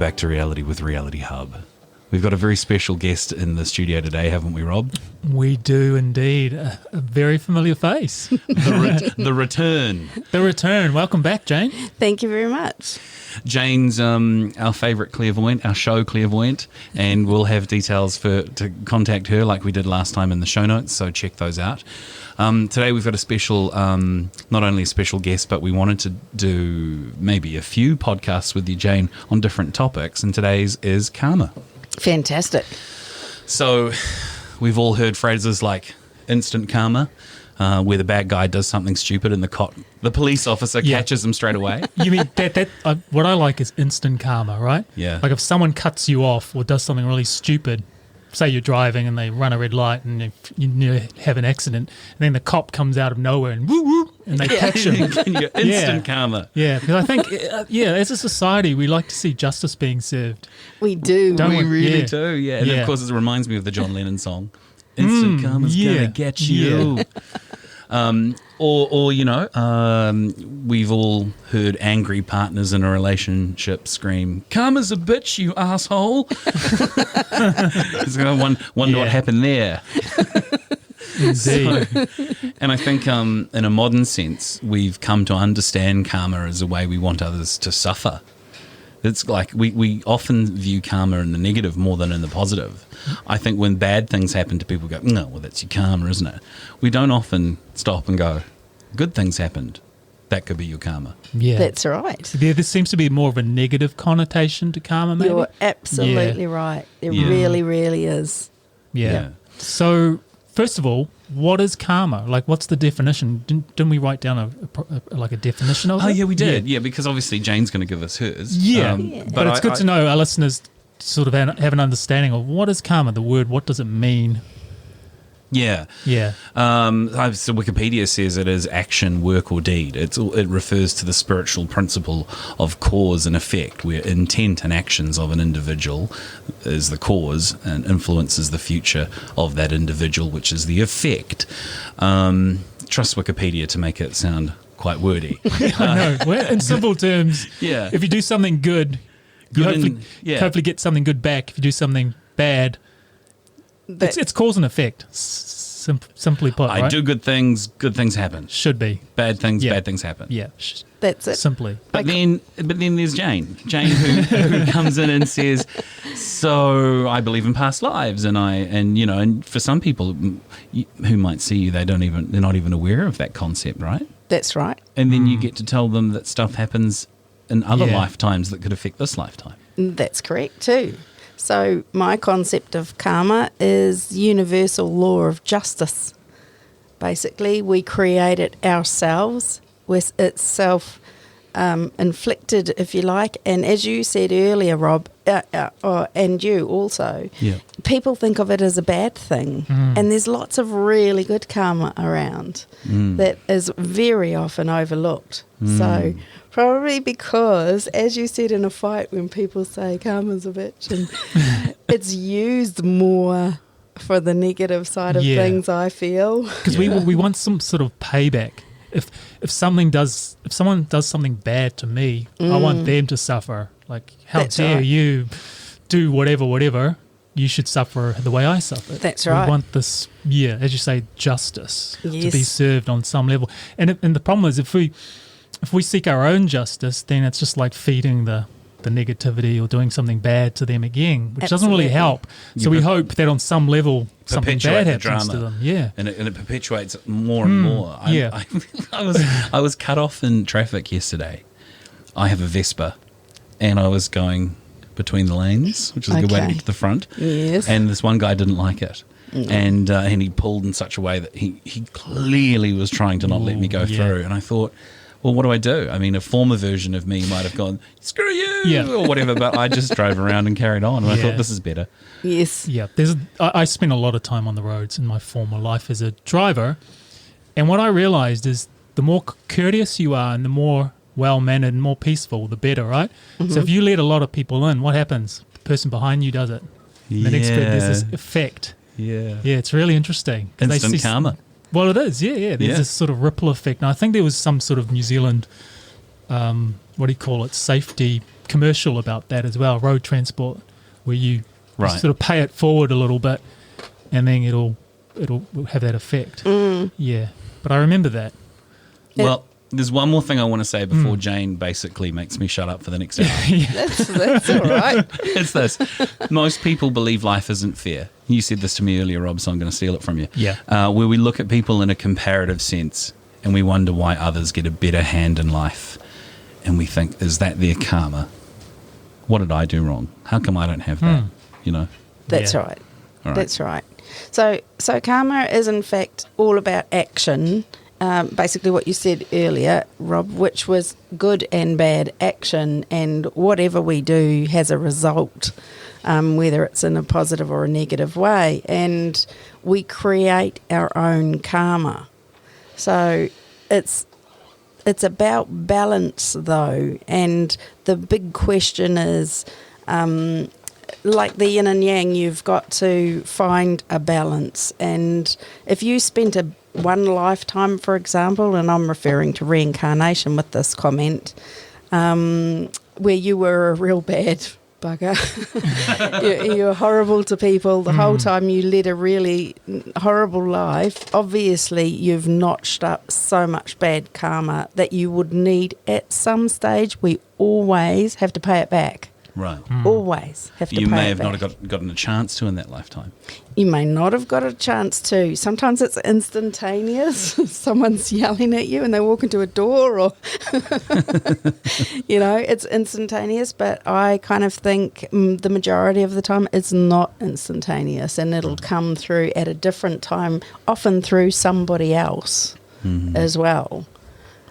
back to Reality with Reality Hub. We've got a very special guest in the studio today, haven't we, Rob? We do indeed. A very familiar face. The return. The return. Welcome back, Jane. Thank you very much. Jane's our favourite clairvoyant, our show clairvoyant, and we'll have details to contact her like we did last time in the show notes, so check those out. Today we've got a special, not only a special guest, but we wanted to do maybe a few podcasts with you, Jane, on different topics, and today's is karma. Fantastic. So we've all heard phrases like instant karma, where the bad guy does something stupid and the police officer catches him straight away. You mean that what I like is instant karma, right? Yeah. Like if someone cuts you off or does something really stupid, say you're driving and they run a red light and you have an accident, and then the cop comes out of nowhere and woo woo, and they catch him. Instant karma. Yeah, because I think, as a society, we like to see justice being served. We do. Don't We really Yeah. do, yeah. And Yeah. of course, it reminds me of the John Lennon song, Instant karma's gonna get you. We've all heard angry partners in a relationship scream, "Karma's a bitch, you asshole." So wonder what happened there. Indeed. And I think in a modern sense, we've come to understand karma as a way we want others to suffer. It's like we often view karma in the negative more than in the positive. I think when bad things happen to people, go, "No, well, that's your karma, isn't it?" We don't often stop and go, "Good things happened. That could be your karma." Yeah. That's right. There seems to be more of a negative connotation to karma, maybe. You're absolutely right. There really, really is. Yeah. So, first of all, what is karma? Like, what's the definition? Didn't we write down a definition of it? Oh, yeah, we did. Yeah, because obviously Jane's going to give us hers. But it's good to know our listeners sort of have an understanding of what is karma, the word, what does it mean? Yeah. Yeah. So Wikipedia says it is action, work, or deed. It refers to the spiritual principle of cause and effect, where intent and actions of an individual is the cause and influences the future of that individual, which is the effect. Trust Wikipedia to make it sound quite wordy. I know. Well, in simple terms, if you do something good, you hopefully get something good back. If you do something bad, it's cause and effect, simply put. I do good things happen. Should be. Bad things happen. Yeah. That's it. Simply. But then there's Jane who comes in and says, "So I believe in past lives," and for some people who might see you, they're not even aware of that concept, right? That's right. And then you get to tell them that stuff happens in other lifetimes that could affect this lifetime. That's correct too. So my concept of karma is universal law of justice. Basically, we create it ourselves. It's self-inflicted, if you like. And as you said earlier, Rob, and you also, people think of it as a bad thing. And there's lots of really good karma around that is very often overlooked. So probably because, as you said in a fight, when people say karma's a bitch, and it's used more for the negative side of things, I feel. Because we want some sort of payback. If someone does something bad to me, I want them to suffer. Like, how dare you do whatever, you should suffer the way I suffered. That's right. We want this, as you say, justice to be served on some level. And the problem is, if we seek our own justice, then it's just like feeding the negativity or doing something bad to them again, which doesn't really help. So we hope that on some level something bad happens to them. Yeah. And it perpetuates it more and more. I was cut off in traffic yesterday. I have a Vespa and I was going between the lanes, which is a good way to get to the front. Yes. And this one guy didn't like it. And he pulled in such a way that he clearly was trying to not let me go through. And I thought, well, what do I do? I mean, a former version of me might have gone, "Screw you," or whatever, but I just drove around and carried on, and I thought, this is better. Yes. Yeah. I spent a lot of time on the roads in my former life as a driver, and what I realised is the more courteous you are and the more well-mannered and more peaceful, the better, right? So if you let a lot of people in, what happens? The person behind you does it. The next bit, there's this effect. Yeah. Yeah, it's really interesting. Instant karma. Well, it is, yeah. There's this sort of ripple effect. And I think there was some sort of New Zealand what do you call it, safety commercial about that as well, road transport, where you sort of pay it forward a little bit and then it'll have that effect. Yeah, but I remember that. Well, there's one more thing I want to say before Jane basically makes me shut up for the next hour. That's all right. It's this. Most people believe life isn't fair. You said this to me earlier, Rob, so I'm going to steal it from you. Yeah. Where we look at people in a comparative sense and we wonder why others get a better hand in life. And we think, is that their karma? What did I do wrong? How come I don't have that? You know? That's right. That's right. So karma is in fact all about action. Basically what you said earlier, Rob, which was good and bad action, and whatever we do has a result, whether it's in a positive or a negative way, and we create our own karma. So it's about balance though, and the big question is, like the yin and yang, you've got to find a balance. And if you spent one lifetime, for example, and I'm referring to reincarnation with this comment, where you were a real bad bugger, you're horrible to people the whole time, you led a really horrible life, obviously you've notched up so much bad karma that you would need at some stage. We always have to pay it back. Right. Always have to pay it back. You may have not gotten a chance to in that lifetime. You may not have got a chance to. Sometimes it's instantaneous. Someone's yelling at you and they walk into a door, or, it's instantaneous. But I kind of think the majority of the time it's not instantaneous, and it'll come through at a different time, often through somebody else as well.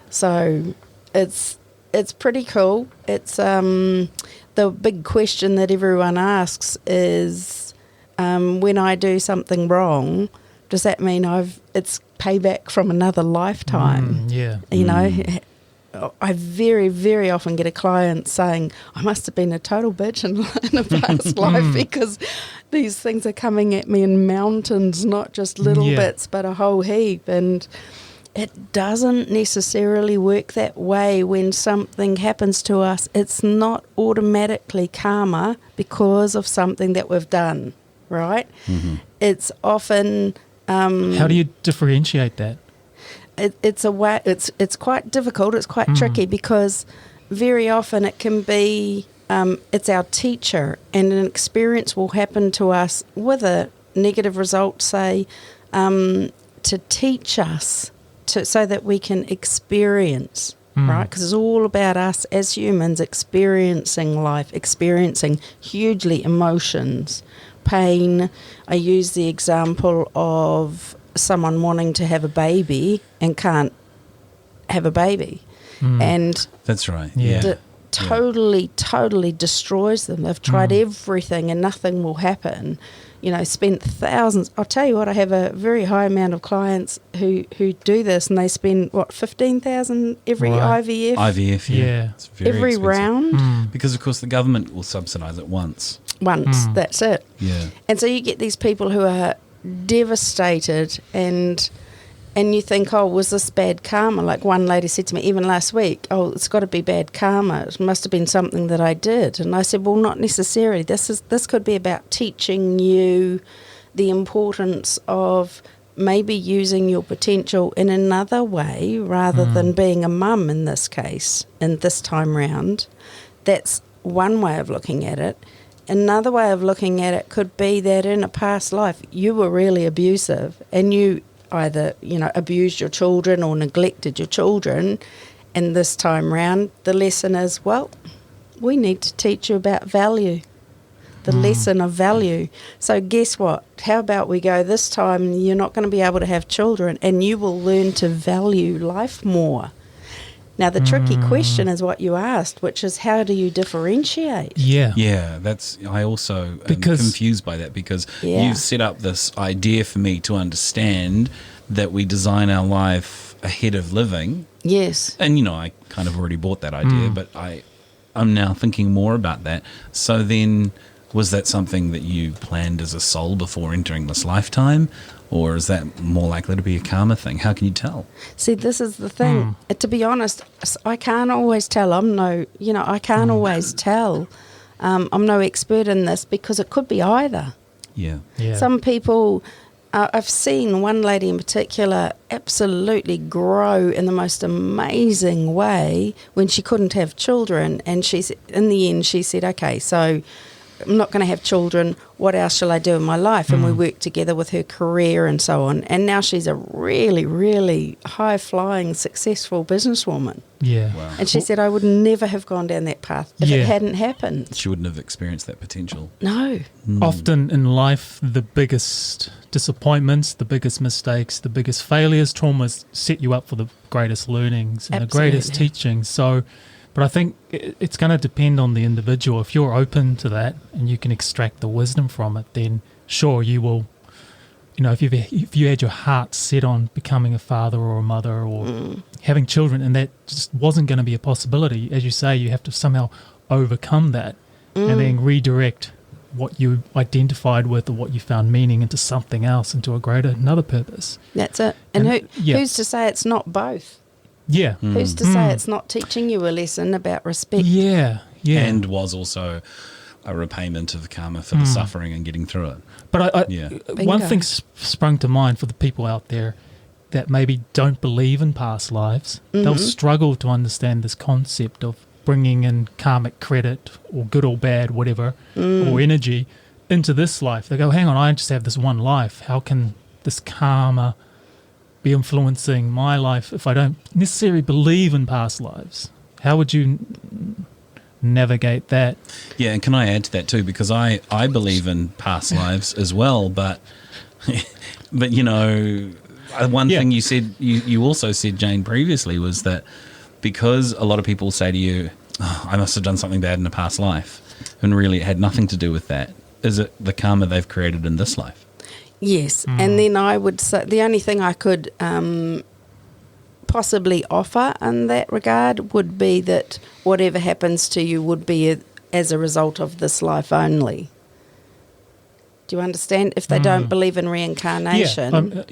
So it's pretty cool. It's the big question that everyone asks is, when I do something wrong, does that mean it's payback from another lifetime? I very, very often get a client saying, I must have been a total bitch in a past life, because these things are coming at me in mountains, not just little bits, but a whole heap. And it doesn't necessarily work that way. When something happens to us, it's not automatically karma because of something that we've done, right? It's often... how do you differentiate that? It's a way. It's quite difficult. It's quite tricky, because very often it can be it's our teacher, and an experience will happen to us with a negative result, say, to teach us so that we can experience, right? Because it's all about us as humans experiencing life, experiencing hugely emotions, pain. I use the example of someone wanting to have a baby and can't have a baby. And that's right. Totally destroys them. They've tried everything and nothing will happen. Spent thousands. I'll tell you what, I have a very high amount of clients who do this, and they spend, $15,000 every IVF? IVF, yeah. It's very every expensive. round. Because, of course, the government will subsidise it once. That's it. Yeah. And so you get these people who are devastated, and you think, oh, was this bad karma? Like one lady said to me even last week, oh, it's got to be bad karma. It must have been something that I did. And I said, well, not necessarily. This could be about teaching you the importance of maybe using your potential in another way rather than being a mum in this case, and this time round. That's one way of looking at it. Another way of looking at it could be that in a past life you were really abusive, and you either, abused your children or neglected your children, and this time round the lesson is, well, we need to teach you about value, the lesson of value. So guess what? How about we go this time, you're not going to be able to have children, and you will learn to value life more. Now, the tricky question is what you asked, which is, how do you differentiate? Yeah, I also am confused by that, because you've set up this idea for me to understand that we design our life ahead of living. Yes. And, I kind of already bought that idea, but I'm now thinking more about that. So then Was that something that you planned as a soul before entering this lifetime? Or is that more likely to be a karma thing? How can you tell? See, this is the thing. To be honest, I can't always tell. I can't always tell. I'm no expert in this because it could be either. Yeah. Some people, I've seen one lady in particular absolutely grow in the most amazing way when she couldn't have children. And in the end, she said, okay, so I'm not going to have children. What else shall I do in my life? And we worked together with her career and so on. And now she's a really, really high-flying, successful businesswoman. Yeah. Wow. And she said, I would never have gone down that path if it hadn't happened. She wouldn't have experienced that potential. No. Often in life, the biggest disappointments, the biggest mistakes, the biggest failures, traumas set you up for the greatest learnings and the greatest teachings. So, but I think it's going to depend on the individual. If you're open to that and you can extract the wisdom from it, then sure, you will. If you had your heart set on becoming a father or a mother or having children, and that just wasn't going to be a possibility, as you say, you have to somehow overcome that and then redirect what you identified with or what you found meaning into something else, into another purpose. That's it. And who's to say it's not both? Yeah. Who's to say it's not teaching you a lesson about respect? Yeah. And was also a repayment of karma for the suffering and getting through it. But one thing sprung to mind for the people out there that maybe don't believe in past lives. They'll struggle to understand this concept of bringing in karmic credit or good or bad, whatever, or energy into this life. They go, hang on, I just have this one life. How can this karma be influencing my life if I don't necessarily believe in past lives? How would you navigate that? Yeah, and can I add to that too? Because I believe in past lives as well, but one thing you said, you also said, Jane, previously, was that because a lot of people say to you, I must have done something bad in a past life, and really it had nothing to do with that. Is it the karma they've created in this life? Yes, and then I would say the only thing I could possibly offer in that regard would be that whatever happens to you would be as a result of this life only. Do you understand? If they don't believe in reincarnation,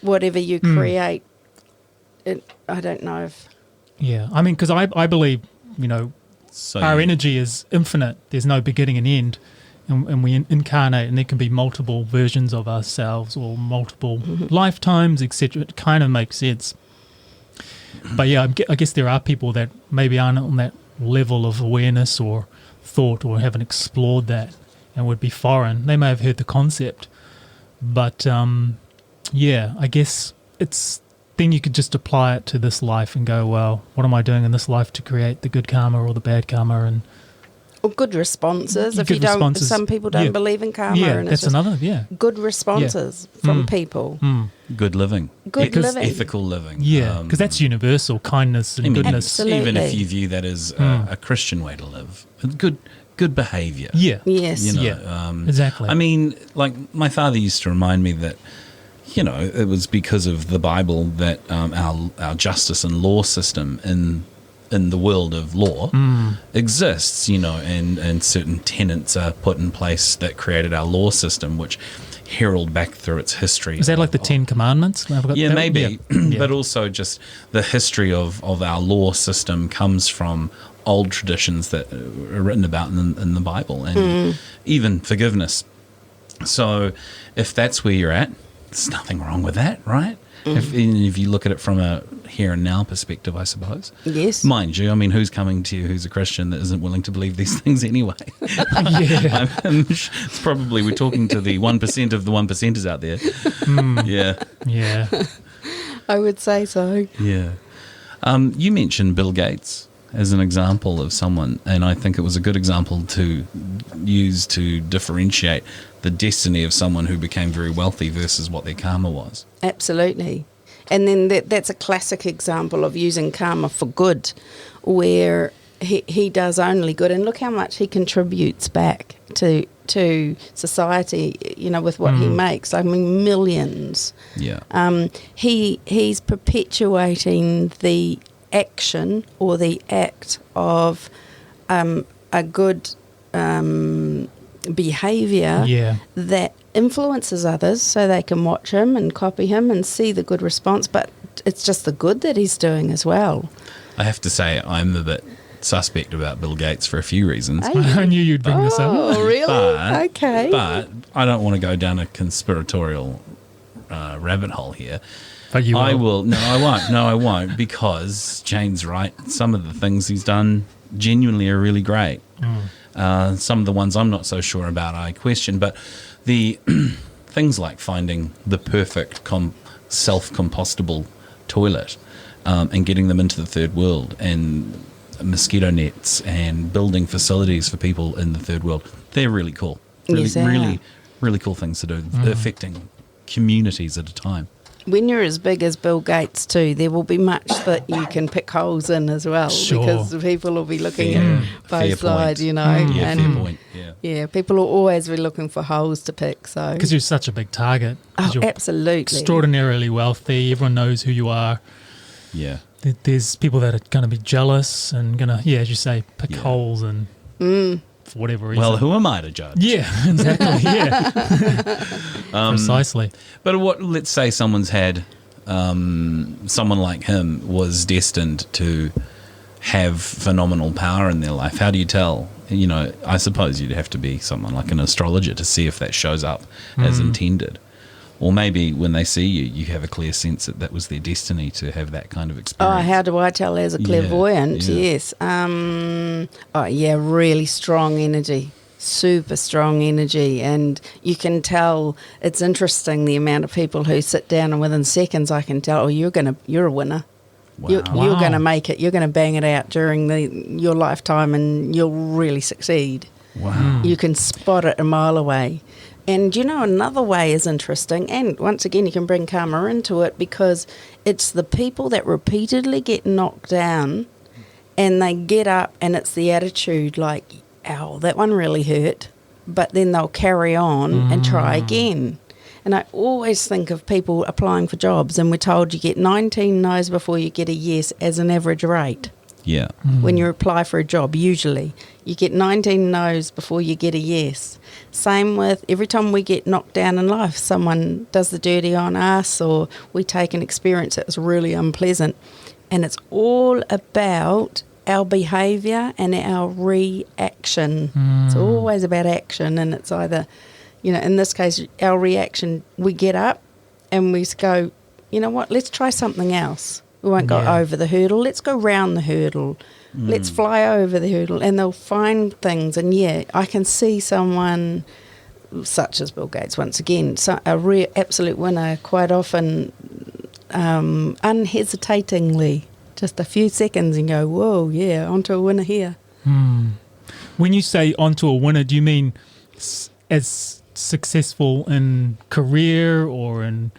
whatever you create, I don't know if... Yeah, I mean, because I believe, our energy is infinite. There's no beginning and end. And we incarnate, and there can be multiple versions of ourselves or multiple lifetimes, etc. It kind of makes sense. But yeah, I guess there are people that maybe aren't on that level of awareness or thought or haven't explored that and would be foreign. They may have heard the concept. But I guess it's... Then you could just apply it to this life and go, well, what am I doing in this life to create the good karma or the bad karma? And or good responses. If some people don't believe in karma. Yeah, and that's another, good responses from people. Good living. Good living. Ethical living. Yeah, because that's universal, kindness and goodness. Absolutely. Even if you view that as a Christian way to live. Good behaviour. Yeah. Yes. Exactly. I mean, like my father used to remind me that, it was because of the Bible that our justice and law system in the world of law exists, and certain tenets are put in place that created our law system, which herald back through its history. Is that like the Ten Commandments? Maybe. Yeah. But also just the history of our law system comes from old traditions that are written about in the Bible, and even forgiveness. So if that's where you're at, there's nothing wrong with that, right? If you look at it from a here and now perspective, I suppose. Yes. Mind you, I mean, who's coming to you who's a Christian that isn't willing to believe these things anyway? It's probably, we're talking to the 1% of the 1%ers out there. Yeah. I would say so. Yeah. You mentioned Bill Gates as an example of someone, and I think it was a good example to use to differentiate the destiny of someone who became very wealthy versus what their karma was. Absolutely. And then that's a classic example of using karma for good, where he does only good. And look how much he contributes back to society, with what he makes. I mean, millions. Yeah. He's perpetuating the action or the act of a good behaviour that influences others so they can watch him and copy him and see the good response, but it's just the good that he's doing as well. I have to say I'm a bit suspect about Bill Gates for a few reasons. I knew you'd bring this up. Oh, really? Okay. But I don't want to go down a conspiratorial rabbit hole here. But you will. I will. No, I won't. No, I won't, because Jane's right. Some of the things he's done genuinely are really great. Some of the ones I'm not so sure about, I question. But the things like finding the perfect self-compostable toilet and getting them into the third world, and mosquito nets and building facilities for people in the third world, they're really cool. Really cool things to do, affecting communities at a time. When you're as big as Bill Gates too, there will be much that you can pick holes in as well, because people will be looking at both sides, you know. Yeah, fair point. Yeah, people will always be looking for holes to pick. So because you're such a big target. You're absolutely extraordinarily wealthy. Everyone knows who you are. Yeah. There's people that are going to be jealous and going to, as you say, pick holes and for whatever reason. Well, who am I to judge? Yeah, exactly. Yeah, precisely. But let's say someone's had someone like him was destined to have phenomenal power in their life. How do you tell? You know, I suppose you'd have to be someone like an astrologer to see if that shows up as intended. Or maybe when they see you, you have a clear sense that was their destiny to have that kind of experience. Oh, how do I tell as a clairvoyant? Yes. Really strong energy. Super strong energy. And you can tell, it's interesting, the amount of people who sit down and within seconds I can tell, you're a winner. Wow. You're going to make it. You're going to bang it out during your lifetime, and you'll really succeed. Wow. You can spot it a mile away. And, another way is interesting, and once again, you can bring karma into it, because it's the people that repeatedly get knocked down and they get up, and it's the attitude like, ow, that one really hurt, but then they'll carry on and try again. And I always think of people applying for jobs, and we're told you get 19 no's before you get a yes as an average rate. Yeah. When you apply for a job, usually you get 19 no's before you get a yes. Same with every time we get knocked down in life, someone does the dirty on us, or we take an experience that was really unpleasant. And it's all about our behaviour and our reaction. It's always about action, and it's either, in this case, our reaction, we get up and we go, you know what, let's try something else. We won't go over the hurdle. Let's go round the hurdle. Let's fly over the hurdle. And they'll find things. And, I can see someone such as Bill Gates, once again, a real absolute winner, quite often unhesitatingly, just a few seconds and go, whoa, onto a winner here. When you say onto a winner, do you mean as successful in career or in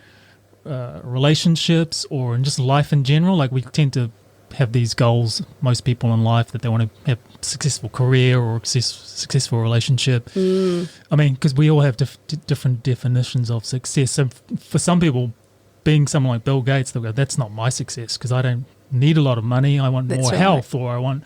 relationships or in just life in general? Like, we tend to have these goals, most people in life, that they want to have a successful career or successful relationship. I mean, because we all have different definitions of success. So for some people, being someone like Bill Gates, they'll go, that's not my success, because I don't need a lot of money. I want more health, or I want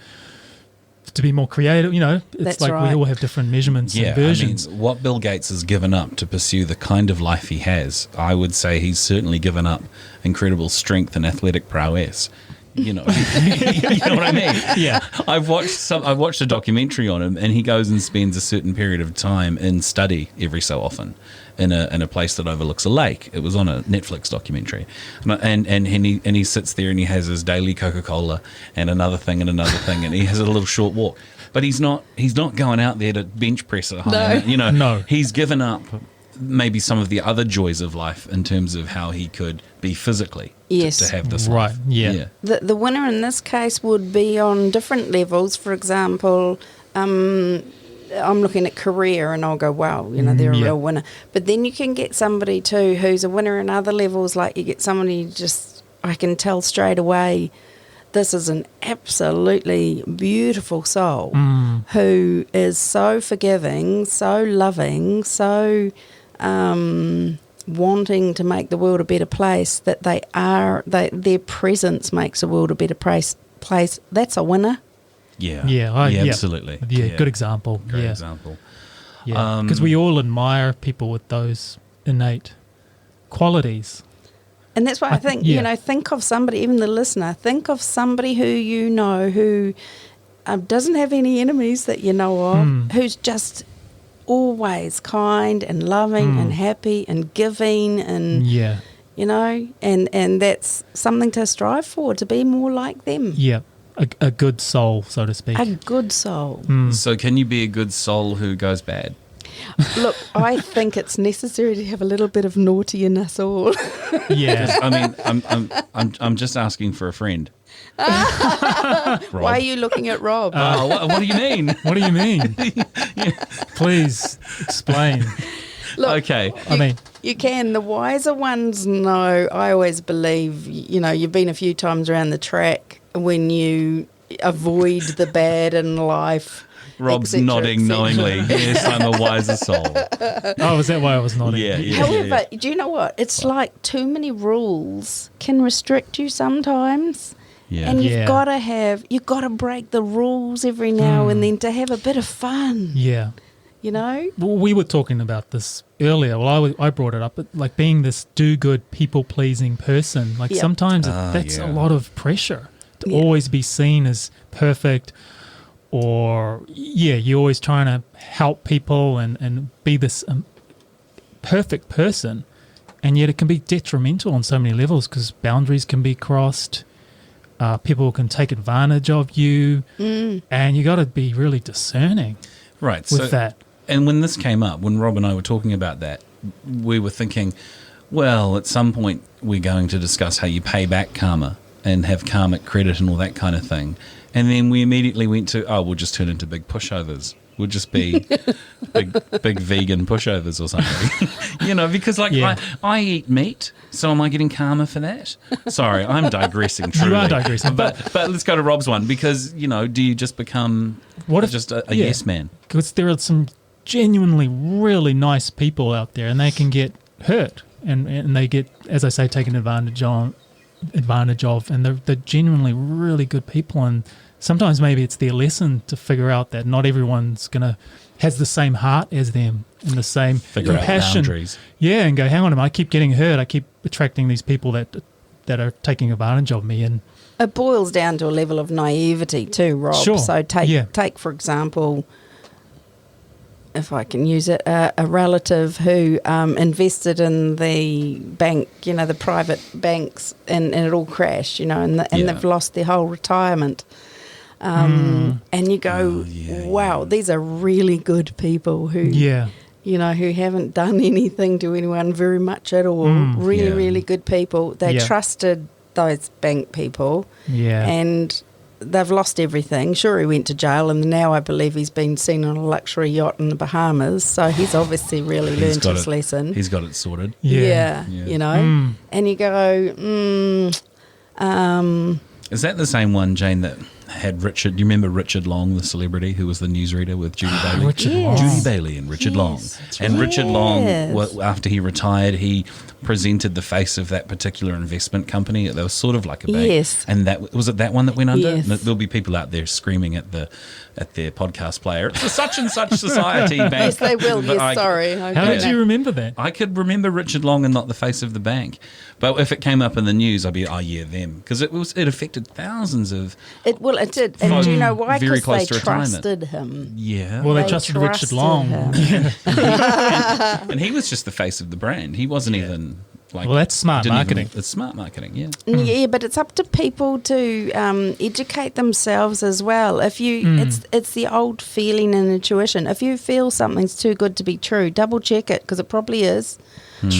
to be more creative. It's That's like right. we all have different measurements and versions. I mean, what Bill Gates has given up to pursue the kind of life he has, I would say he's certainly given up incredible strength and athletic prowess. You know what I mean? Yeah. I've watched a documentary on him, and he goes and spends a certain period of time in study every so often in a place that overlooks a lake. It was on a Netflix documentary, and he sits there and he has his daily Coca-Cola and another thing, and he has a little short walk. But he's not going out there to bench press a high. No. He's given up maybe some of the other joys of life in terms of how he could be physically to have this life. Right, yeah. The winner in this case would be on different levels. For example, I'm looking at career and I'll go, wow, they're a real winner. But then you can get somebody too who's a winner in other levels. Like, you get somebody I can tell straight away, this is an absolutely beautiful soul who is so forgiving, so loving, so wanting to make the world a better place, that their presence makes the world a better place. That's a winner. Yeah. Yeah, Absolutely. Yeah, good example. Great example. Yeah, because we all admire people with those innate qualities. And that's why I think, think of somebody, even the listener, think of somebody who you know who doesn't have any enemies that you know of, who's just always kind and loving and happy and giving and, and that's something to strive for, to be more like them. Yeah, a good soul, so to speak. A good soul. So can you be a good soul who goes bad? Look, I think it's necessary to have a little bit of naughty in us all. Yeah. I mean, I'm just asking for a friend. Why are you looking at Rob? What do you mean? What do you mean? Please explain. Look, okay. You can. The wiser ones know. I always believe, you've been a few times around the track when you avoid the bad in life. Rob's nodding knowingly. Yes, I'm a wiser soul. Oh, is that why I was nodding? Yeah. However, do you know what? It's like too many rules can restrict you sometimes. Yeah. And you've got to break the rules every now and then to have a bit of fun. Yeah. Well, we were talking about this earlier. Well, I brought it up, but like being this do-good, people-pleasing person, like sometimes that's a lot of pressure to always be seen as perfect, or you're always trying to help people and be this perfect person, and yet it can be detrimental on so many levels because boundaries can be crossed. People can take advantage of you, and you got to be really discerning, right? With that. And when this came up, when Rob and I were talking about that, we were thinking, well, at some point we're going to discuss how you pay back karma and have karmic credit and all that kind of thing. And then we immediately went to, we'll just turn into big pushovers. We'll just be big vegan pushovers or something. Because I eat meat, so am I getting karma for that? Sorry, I'm digressing truly. You are digressing. But let's go to Rob's one because, do you just become just a yes man? Because there are some genuinely really nice people out there and they can get hurt and they get, as I say, taken advantage of, and they're genuinely really good people, and sometimes maybe it's their lesson to figure out that not everyone's has the same heart as them and the same compassion. Yeah, and go, hang on a minute, I keep getting hurt, I keep attracting these people that are taking advantage of me, and it boils down to a level of naivety too, Rob. Sure. So take for example, if I can use it, a relative who invested in the bank, the private banks, and it all crashed, and they've lost their whole retirement. And you go, wow, these are really good people who, who haven't done anything to anyone very much at all. Really good people. They trusted those bank people. Yeah. And they've lost everything. Sure, he went to jail, and now I believe he's been seen on a luxury yacht in the Bahamas. So he's obviously really learned his lesson. He's got it sorted. Yeah. And you go, Is that the same one, Jane, that had Richard? Do you remember Richard Long, the celebrity who was the newsreader with Judy Bailey? Richard Long. Judy Bailey and Richard Long. And Richard Long, after he retired, he presented the face of that particular investment company. They were sort of like a bank. Yes. And that was it that one that went under? Yes. There'll be people out there screaming at their podcast player. It's a such and such society bank. Yes, they will. Yes, sorry. How did you remember that? I could remember Richard Long and not the face of the bank. But if it came up in the news, I'd be, them. Because it affected thousands of... It did. And do you know why? Very close Because to they trusted him. Yeah. Well, they trusted Richard Long. And he was just the face of the brand. He wasn't even... well, that's smart marketing. It's smart marketing, yeah. Yeah, but it's up to people to educate themselves as well. If you, it's the old feeling and intuition. If you feel something's too good to be true, double check it because it probably is.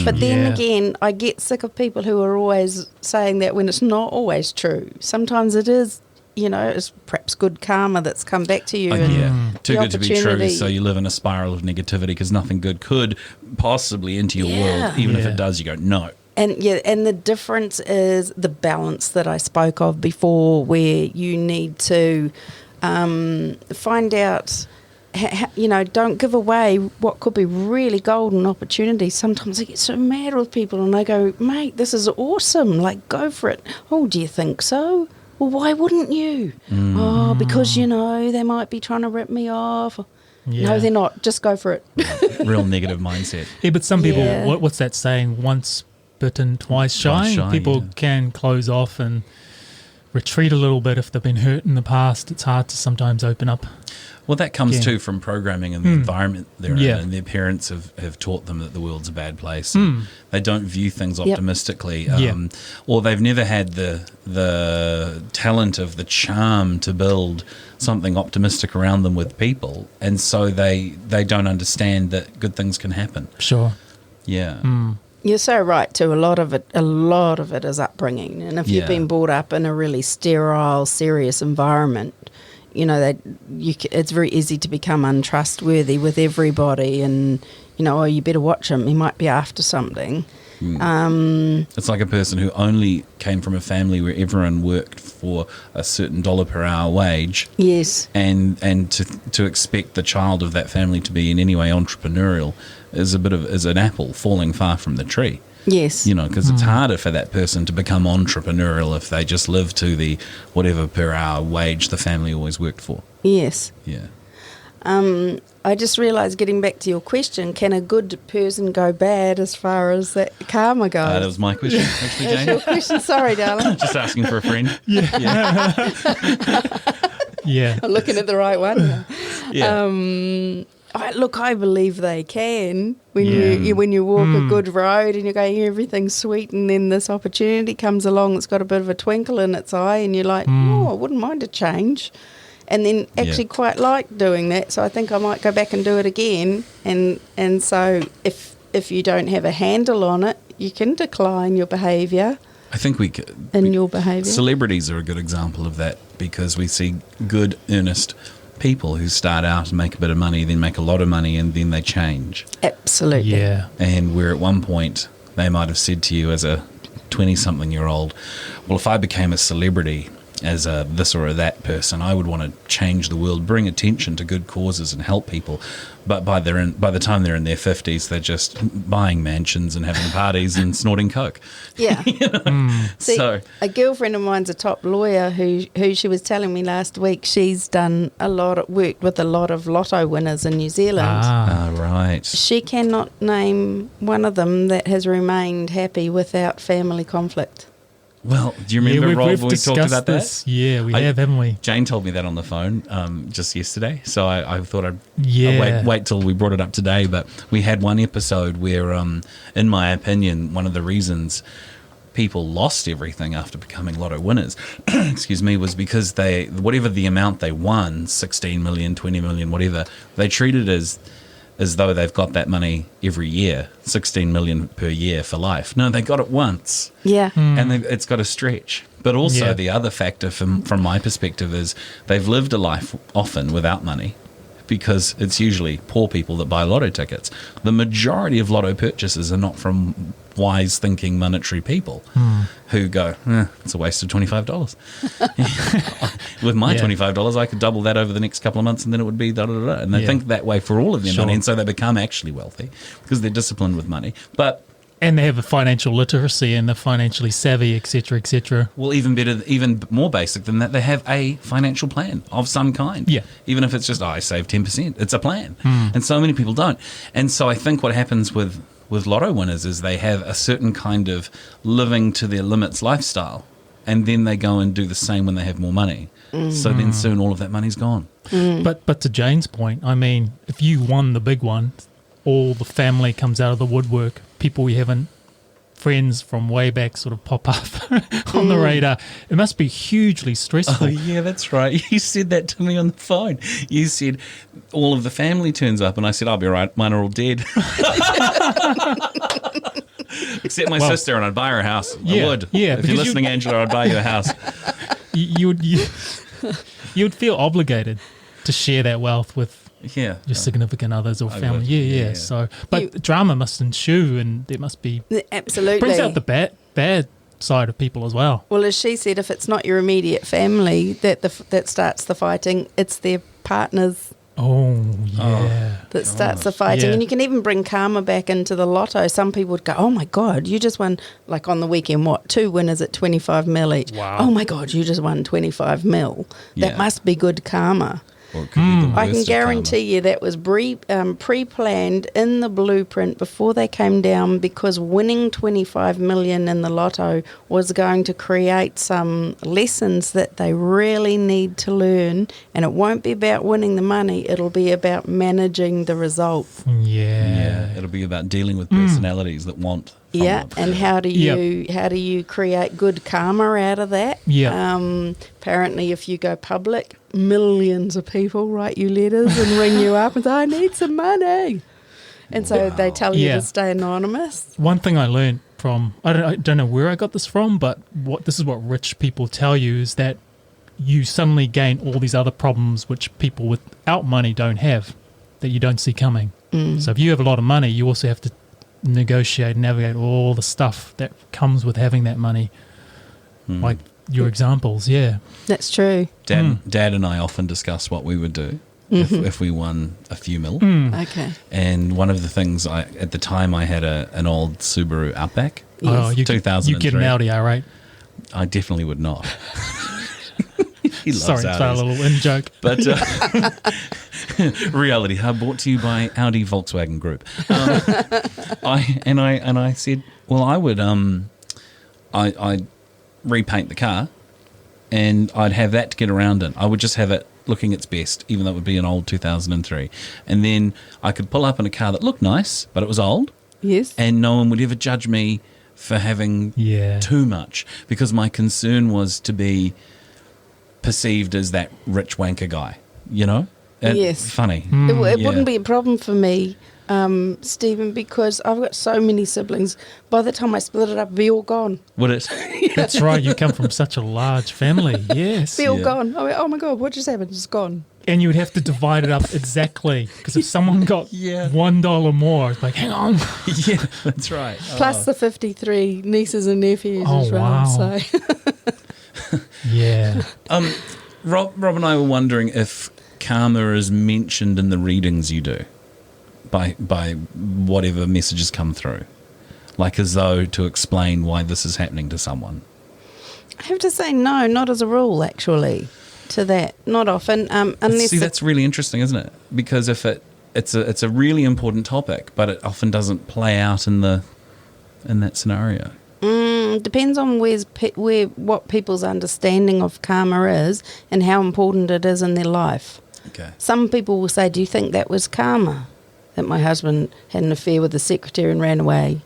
But then again, I get sick of people who are always saying that when it's not always true. Sometimes it is. It's perhaps good karma that's come back to you. Too good to be true, so you live in a spiral of negativity because nothing good could possibly enter your world. Even if it does, you go, no. And the difference is the balance that I spoke of before, where you need to find out, don't give away what could be really golden opportunities. Sometimes I get so mad with people and they go, mate, this is awesome, like go for it. Oh, do you think so? Well, why wouldn't you? Oh, because, they might be trying to rip me off. No, they're not. Just go for it. Real negative mindset. Yeah, but some people, Yeah. what's that saying? Once bitten, twice shy. People can close off and retreat a little bit if they've been hurt in the past. It's hard to sometimes open up. Well, that comes too from programming and the environment they're in, Yeah. and their parents have taught them that the world's a bad place. They don't view things optimistically, or they've never had the talent of the charm to build something optimistic around them with people, and so they don't understand that good things can happen. Sure. Yeah. You're so right too. A lot of it is upbringing, and if you've been brought up in a really sterile, serious environment, you know it's very easy to become untrustworthy with everybody, and you better watch him. He might be after something. It's like a person who only came from a family where everyone worked for a certain dollar per hour wage. Yes. And to expect the child of that family to be in any way entrepreneurial is an apple falling far from the tree. Yes. Because it's harder for that person to become entrepreneurial if they just live to the whatever per hour wage the family always worked for. Yes. Yeah. I just realised, getting back to your question, can a good person go bad as far as that karma goes? That was my question, actually, That's Jane. your question. Sorry, darling. Just asking for a friend. Yeah. I'm looking at the right one. Yeah. I believe they can. When you walk a good road and you're going, everything's sweet, and then this opportunity comes along that's got a bit of a twinkle in its eye, and you're like, I wouldn't mind a change. And then actually quite like doing that, so I think I might go back and do it again. And so if you don't have a handle on it, you can decline your behaviour. I think your behaviour. Celebrities are a good example of that, because we see good, earnest people who start out and make a bit of money, then make a lot of money, and then they change. Absolutely. Yeah. And where at one point they might have said to you as a 20-something-year-old, well, if I became a celebrity as a this or a that person, I would want to change the world, bring attention to good causes and help people. But by the time they're in their 50s, they're just buying mansions and having parties and snorting coke. Yeah. See, So a girlfriend of mine's a top lawyer who she was telling me last week she's done worked with a lot of lotto winners in New Zealand. right. She cannot name one of them that has remained happy without family conflict. Well, do you remember, Rob, we've when we talked about this. that? Yeah, we have, haven't we? Jane told me that on the phone just yesterday, so I thought I'd wait till we brought it up today. But we had one episode where, in my opinion, one of the reasons people lost everything after becoming lotto winners, excuse me, was because whatever the amount they won, 16 million, 20 million, whatever, they treated as though they've got that money every year, 16 million per year for life. No, they got it once. Yeah. And it's got to stretch. But also the other factor from my perspective is they've lived a life often without money, because it's usually poor people that buy lotto tickets. The majority of lotto purchases are not from wise thinking monetary people who go, it's a waste of $25. With my $25, I could double that over the next couple of months, and then it would be da-da-da-da. And they think that way for all of their money, and so they become actually wealthy because they're disciplined with money. And they have a financial literacy and they're financially savvy, etc., etc. Well, even better, even more basic than that, they have a financial plan of some kind. Yeah. Even if it's just, I save 10%. It's a plan. And so many people don't. And so I think what happens with lotto winners is they have a certain kind of living to their limits lifestyle, and then they go and do the same when they have more money. So then soon all of that money's gone. But to Jane's point, I mean, if you won the big one, all the family comes out of the woodwork, people you haven't, friends from way back sort of pop up on the radar. It must be hugely stressful. Oh, yeah, that's right. You said that to me on the phone. You said all of the family turns up, and I said, I'll be right, mine are all dead. Except my sister, and I'd buy her a house. I would. Yeah, if you're listening, Angela, I'd buy you a house. You would feel obligated to share that wealth with your significant others or family. Yeah. So, but drama must ensue, and there must be absolutely brings out the bad side of people as well. Well, as she said, if it's not your immediate family that starts the fighting, it's their partners. That starts the fighting. And you can even bring karma back into the lotto. Some people would go, oh my God, you just won, like on the weekend, 2 winners at 25 mil each. Wow. Oh my God, you just won 25 mil. That must be good karma. Or it could be the worst I can of guarantee you that was pre-planned in the blueprint before they came down, because winning 25 million in the lotto was going to create some lessons that they really need to learn, and it won't be about winning the money, it'll be about managing the result. Yeah. It'll be about dealing with personalities that want from them. And how do you create good karma out of that? Apparently, if you go public, millions of people write you letters and ring you up and say, I need some money. And so they tell you to stay anonymous. One thing I learned from, I don't know where I got this from, but this is what rich people tell you, is that you suddenly gain all these other problems which people without money don't have, that you don't see coming. So if you have a lot of money, you also have to negotiate, navigate all the stuff that comes with having that money. Like your examples, That's true. Dad and I often discuss what we would do if we won a few mil. Okay. And one of the things, at the time I had an old Subaru Outback. Oh, you 2003. You get an Audi, all right? I definitely would not. He loves Sorry, it's a Audis. little in joke. But Reality Hub, brought to you by Audi Volkswagen Group. I said, well, I would I'd repaint the car, and I'd have that to get around in. I would just have it looking its best, even though it would be an old 2003. And then I could pull up in a car that looked nice, but it was old. Yes. And no one would ever judge me for having too much, because my concern was to be perceived as that rich wanker guy, you know? Yes. Funny. It wouldn't be a problem for me, Stephen, because I've got so many siblings. By the time I split it up, it'd be all gone. Would it? That's right, you come from such a large family, yes. Be all gone. I went, oh my God, what just happened? It's gone. And you would have to divide it up exactly, because if someone got $1 more, it's like, hang on. Yeah, that's right. Plus the 53 nieces and nephews Oh, as well. wow. So. Yeah. Rob and I were wondering if karma is mentioned in the readings you do by whatever messages come through, like as though to explain why this is happening to someone. I have to say no, not as a rule, actually, to that. Not often, unless... See, that's really interesting, isn't it? Because if it's a really important topic, but it often doesn't play out in that scenario. Depends on what people's understanding of karma is and how important it is in their life. Okay. Some people will say, do you think that was karma? That my husband had an affair with the secretary and ran away?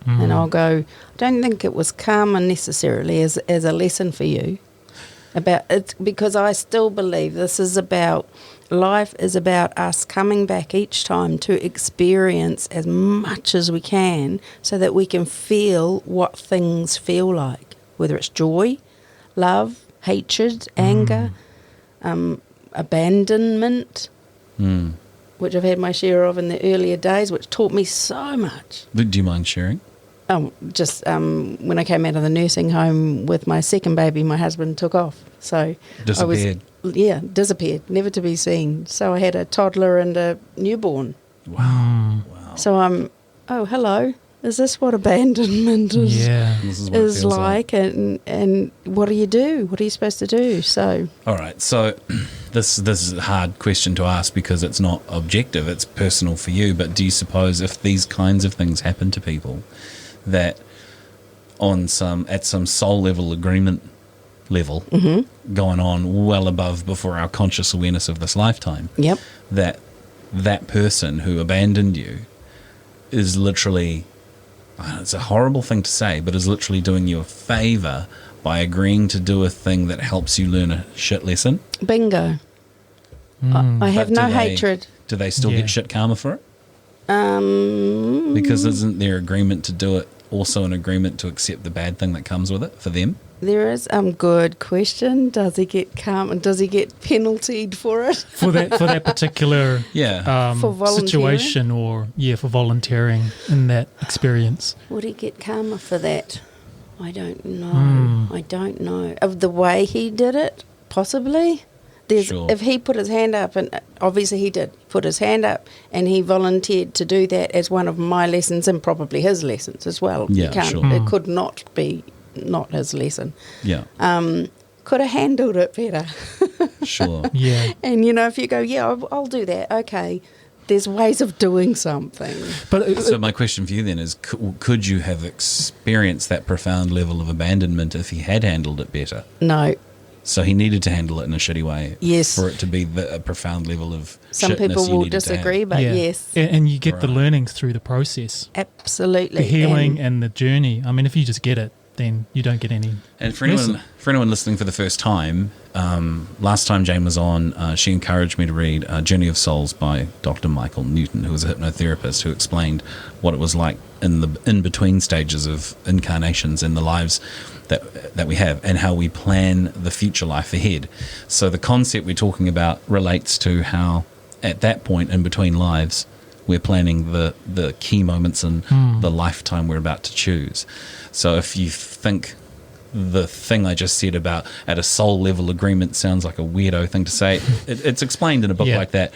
And I'll go, I don't think it was karma necessarily as a lesson for you. About it, because I still believe life is about us coming back each time to experience as much as we can so that we can feel what things feel like, whether it's joy, love, hatred, anger, abandonment, which I've had my share of in the earlier days, which taught me so much. Do you mind sharing? Just when I came out of the nursing home with my second baby, my husband took off. So Disappeared. Disappeared, never to be seen. So I had a toddler and a newborn. Wow. So I'm, hello. Is this what abandonment is, This is what it feels like? And what do you do? What are you supposed to do? So all right. So this is a hard question to ask because it's not objective. It's personal for you. But do you suppose if these kinds of things happen to people, that at some soul level agreement level going on well above before our conscious awareness of this lifetime, that person who abandoned you is literally, it's a horrible thing to say, but is literally doing you a favour by agreeing to do a thing that helps you learn a shit lesson? bingo. I have no hatred. Do they still get shit karma for it? Because isn't their agreement to do it also an agreement to accept the bad thing that comes with it for them? There is good question. Does he get karma? Does he get penaltied for it? For that particular For volunteering? situation, or for volunteering in that experience. Would he get karma for that? I don't know. I don't know. Of the way he did it, possibly. Sure. If he put his hand up, and obviously he did put his hand up, and he volunteered to do that as one of my lessons and probably his lessons as well. Yeah, sure. It could not be not his lesson. Yeah. could have handled it better. Sure. Yeah. And, if you go, yeah, I'll do that. Okay. There's ways of doing something. But So my question for you then is, could you have experienced that profound level of abandonment if he had handled it better? No. So he needed to handle it in a shitty way Yes. for it to be a profound level of Some shitness people you will needed to have. disagree, but yeah. yes. And you get the Right. learnings through the process, Absolutely. the healing and the journey. I mean, if you just get it, then you don't get any. And for anyone listening for the first time, last time Jane was on, she encouraged me to read Journey of Souls by Dr. Michael Newton, who was a hypnotherapist, who explained what it was like in the in-between stages of incarnations in the lives that we have, and how we plan the future life ahead. So the concept we're talking about relates to how at that point in between lives, we're planning the key moments in the lifetime we're about to choose. So if you think the thing I just said about at a soul level agreement sounds like a weirdo thing to say, it's explained in a book like that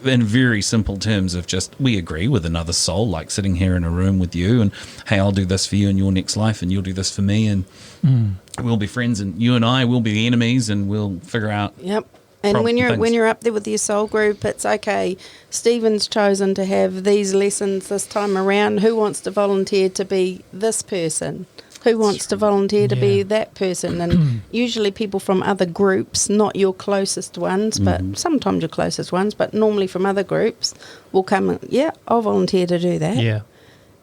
in very simple terms of just, we agree with another soul, like sitting here in a room with you and, hey, I'll do this for you in your next life and you'll do this for me, and we'll be friends, and you and I will be the enemies, and we'll figure out. Yep. And when things. you're up there with your soul group, it's okay. Stephen's chosen to have these lessons this time around. Who wants to volunteer to be this person? Who wants to volunteer to be that person? And usually people from other groups, not your closest ones, but sometimes your closest ones, but normally from other groups, will come and, yeah, I'll volunteer to do that. Yeah.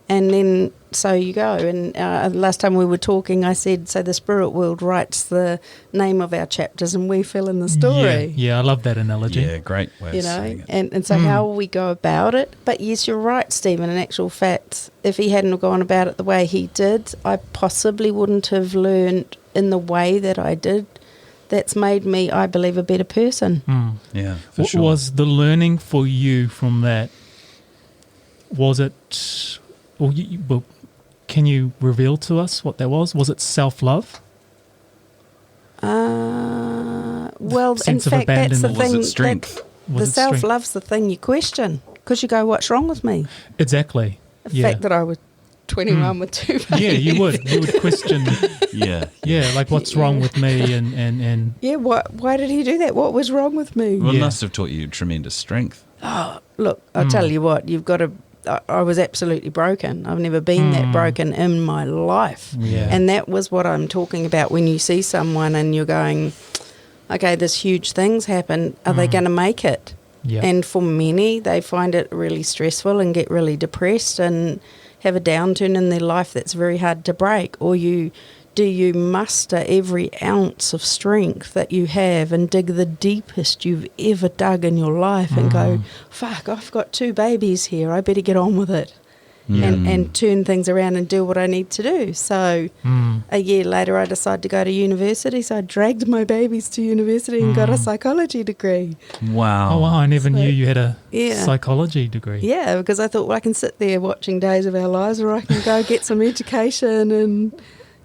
And then so you go. And last time we were talking, I said, so the spirit world writes the name of our chapters and we fill in the story. Yeah, I love that analogy. Yeah, great way of saying it. And so how will we go about it? But yes, you're right, Stephen. In actual fact, if he hadn't gone about it the way he did, I possibly wouldn't have learned in the way that I did. That's made me, I believe, a better person. Yeah, for What sure. was the learning for you from that? Was it, well, can you reveal to us what that was? Was it self-love? Well, Sense in of fact, that's the abandonment. Was thing. it strength? Was The it strength? self-love's the thing you question because you go, what's wrong with me? Exactly. The fact that I was 21 with two babies. Yeah, you would question. Yeah. Yeah, like what's wrong with me, and Yeah, why did he do that? What was wrong with me? Well, it Yeah. must have taught you tremendous strength. Look, I'll tell you what, you've got to... I was absolutely broken. I've never been that broken in my life. Yeah. And that was what I'm talking about when you see someone and you're going, okay, this huge thing's happened. Are they going to make it? Yeah. And for many, they find it really stressful and get really depressed and have a downturn in their life that's very hard to break. Or you muster every ounce of strength that you have and dig the deepest you've ever dug in your life and go, fuck, I've got two babies here, I better get on with it. And turn things around and do what I need to do. So a year later I decided to go to university, so I dragged my babies to university and got a psychology degree. Wow. oh wow, I never knew you had a Yeah. psychology degree. Yeah, because I thought, well, I can sit there watching Days of Our Lives, or I can go get some education, and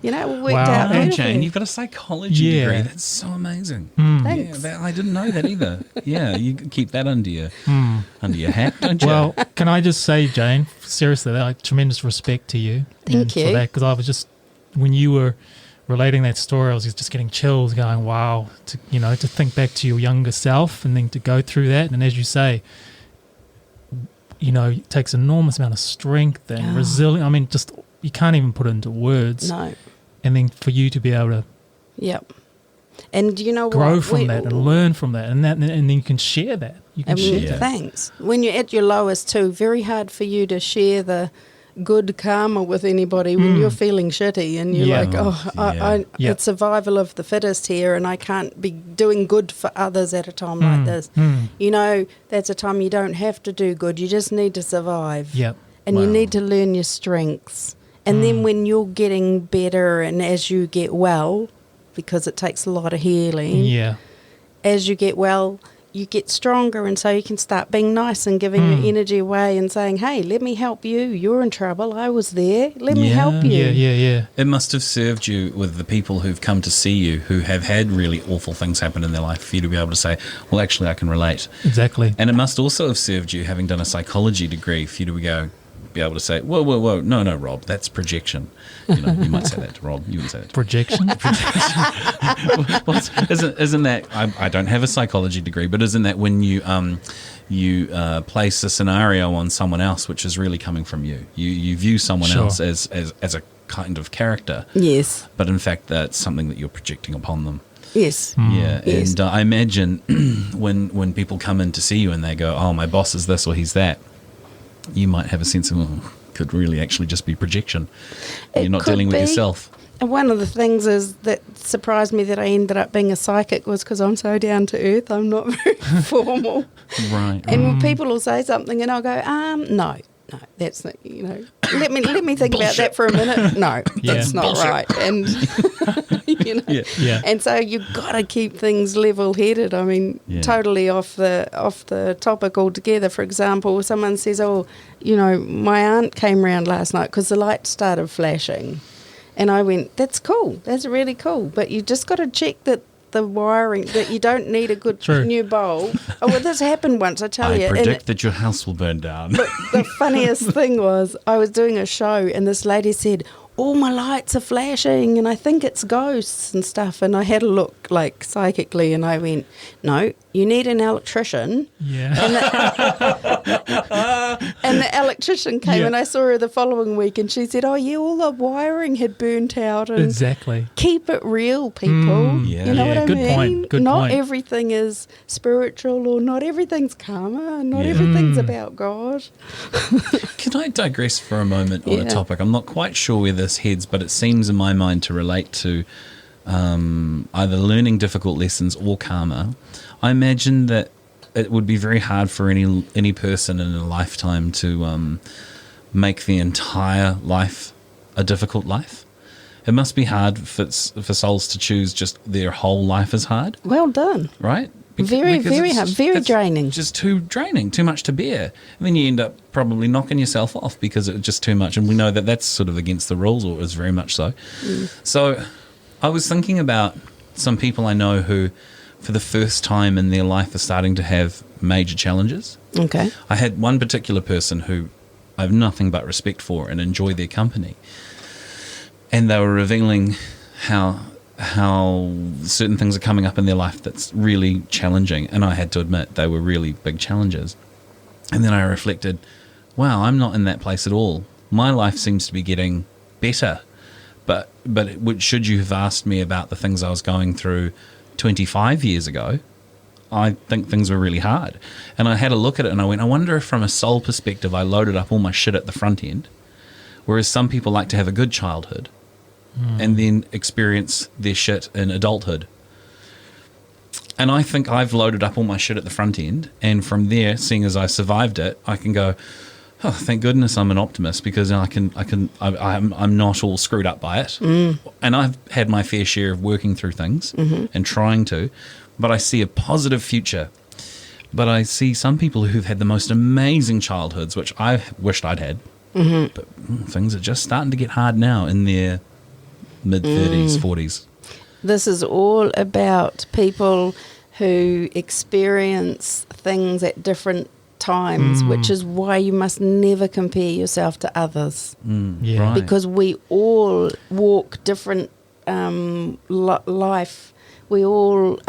it worked Wow. out Hey, beautifully. Jane, you've got a psychology Yeah. degree. That's so amazing. Thanks. Yeah, I didn't know that either. Yeah, you can keep that under your hat, don't you? Well, can I just say, Jane, seriously, tremendous respect to you. Thank you. For that, because I was just, when you were relating that story, I was just getting chills, going, "Wow!" To think back to your younger self, and then to go through that, and as you say, it takes an enormous amount of strength and resilience. I mean, just you can't even put it into words. No. And then for you to be able to Yep. And you know what? grow from that and learn from that, and then you can share that. You can And share. Yeah. thanks. When you're at your lowest too, very hard for you to share the good karma with anybody when you're feeling shitty and you're Yeah. like, Yeah. it's survival of the fittest here and I can't be doing good for others at a time like this. That's a time you don't have to do good. You just need to survive. Yep. And you Wow. need to learn your strengths. And then when you're getting better and as you get well, because it takes a lot of healing, Yeah. as you get well, you get stronger, and so you can start being nice and giving your energy away and saying, hey, let me help you. You're in trouble. I was there. Let me help you. Yeah. It must have served you with the people who've come to see you who have had really awful things happen in their life for you to be able to say, well, actually, I can relate. Exactly. And it must also have served you, having done a psychology degree, for you to go, be able to say, whoa, no, Rob, that's projection. You might say that to Rob. You wouldn't say that to Projection? Isn't that, I don't have a psychology degree, but isn't that when you place a scenario on someone else which is really coming from you? You view someone Sure. else as a kind of character. Yes. But in fact, that's something that you're projecting upon them. Yes. Yeah, Yes. and I imagine when people come in to see you and they go, oh, my boss is this or he's that, you might have a sense of, could really actually just be projection. It You're not could dealing with be. yourself. And one of the things is that surprised me that I ended up being a psychic was because I'm so down to earth. I'm not very formal. Right. And when people will say something and I'll go, no, that's not, let me think about that for a minute. No, Yeah. that's not Bullshit. right. And, Yeah. and so you've got to keep things level-headed. I mean, Yeah. totally off the topic altogether. For example, someone says, my aunt came round last night because the light started flashing. And I went, that's cool. That's really cool. But you just got to check that the wiring, that you don't need a good True. new bulb. Oh, well, this happened once, I tell you. I and predict that your house will burn down. the funniest thing was I was doing a show and this lady said, all my lights are flashing and I think it's ghosts and stuff. And I had a look like psychically and I went, no, you need an electrician. Yeah. And the electrician came Yeah. and I saw her the following week and she said, oh yeah, all the wiring had burnt out. And Exactly. keep it real, people. Yeah. You know Yeah, what I good mean? point, good not point. everything is spiritual or not everything's karma. Not everything's about God. Can I digress for a moment on a Yeah. topic? I'm not quite sure where this heads, but it seems in my mind to relate to either learning difficult lessons or karma. I imagine that it would be very hard for any person in a lifetime to make the entire life a difficult life. It must be hard for souls to choose just their whole life as hard, Well done. right? Very, very it's- hard, very it's draining. Just too draining, too much to bear. And then you end up probably knocking yourself off because it's just too much. And we know that that's sort of against the rules, or is very much so. So I was thinking about some people I know who, for the first time in their life, are starting to have major challenges. Okay. I had one particular person who I have nothing but respect for and enjoy their company. And they were revealing how certain things are coming up in their life that's really challenging. And I had to admit they were really big challenges. And then I reflected, wow, I'm not in that place at all. My life seems to be getting better. But should you have asked me about the things I was going through 25 years ago, I think things were really hard. And I had a look at it and I went, I wonder if from a soul perspective I loaded up all my shit at the front end, whereas some people like to have a good childhood and then experience their shit in adulthood. And I think I've loaded up all my shit at the front end, and from there, seeing as I survived it, I can go, oh, thank goodness I'm an optimist, because I'm not all screwed up by it. And I've had my fair share of working through things and trying to, but I see a positive future. But I see some people who've had the most amazing childhoods, which I wished I'd had. But things are just starting to get hard now in their mid-30s, 40s. This is all about people who experience things at different times, which is why you must never compare yourself to others. Yeah. Right. Because we all walk different life. We all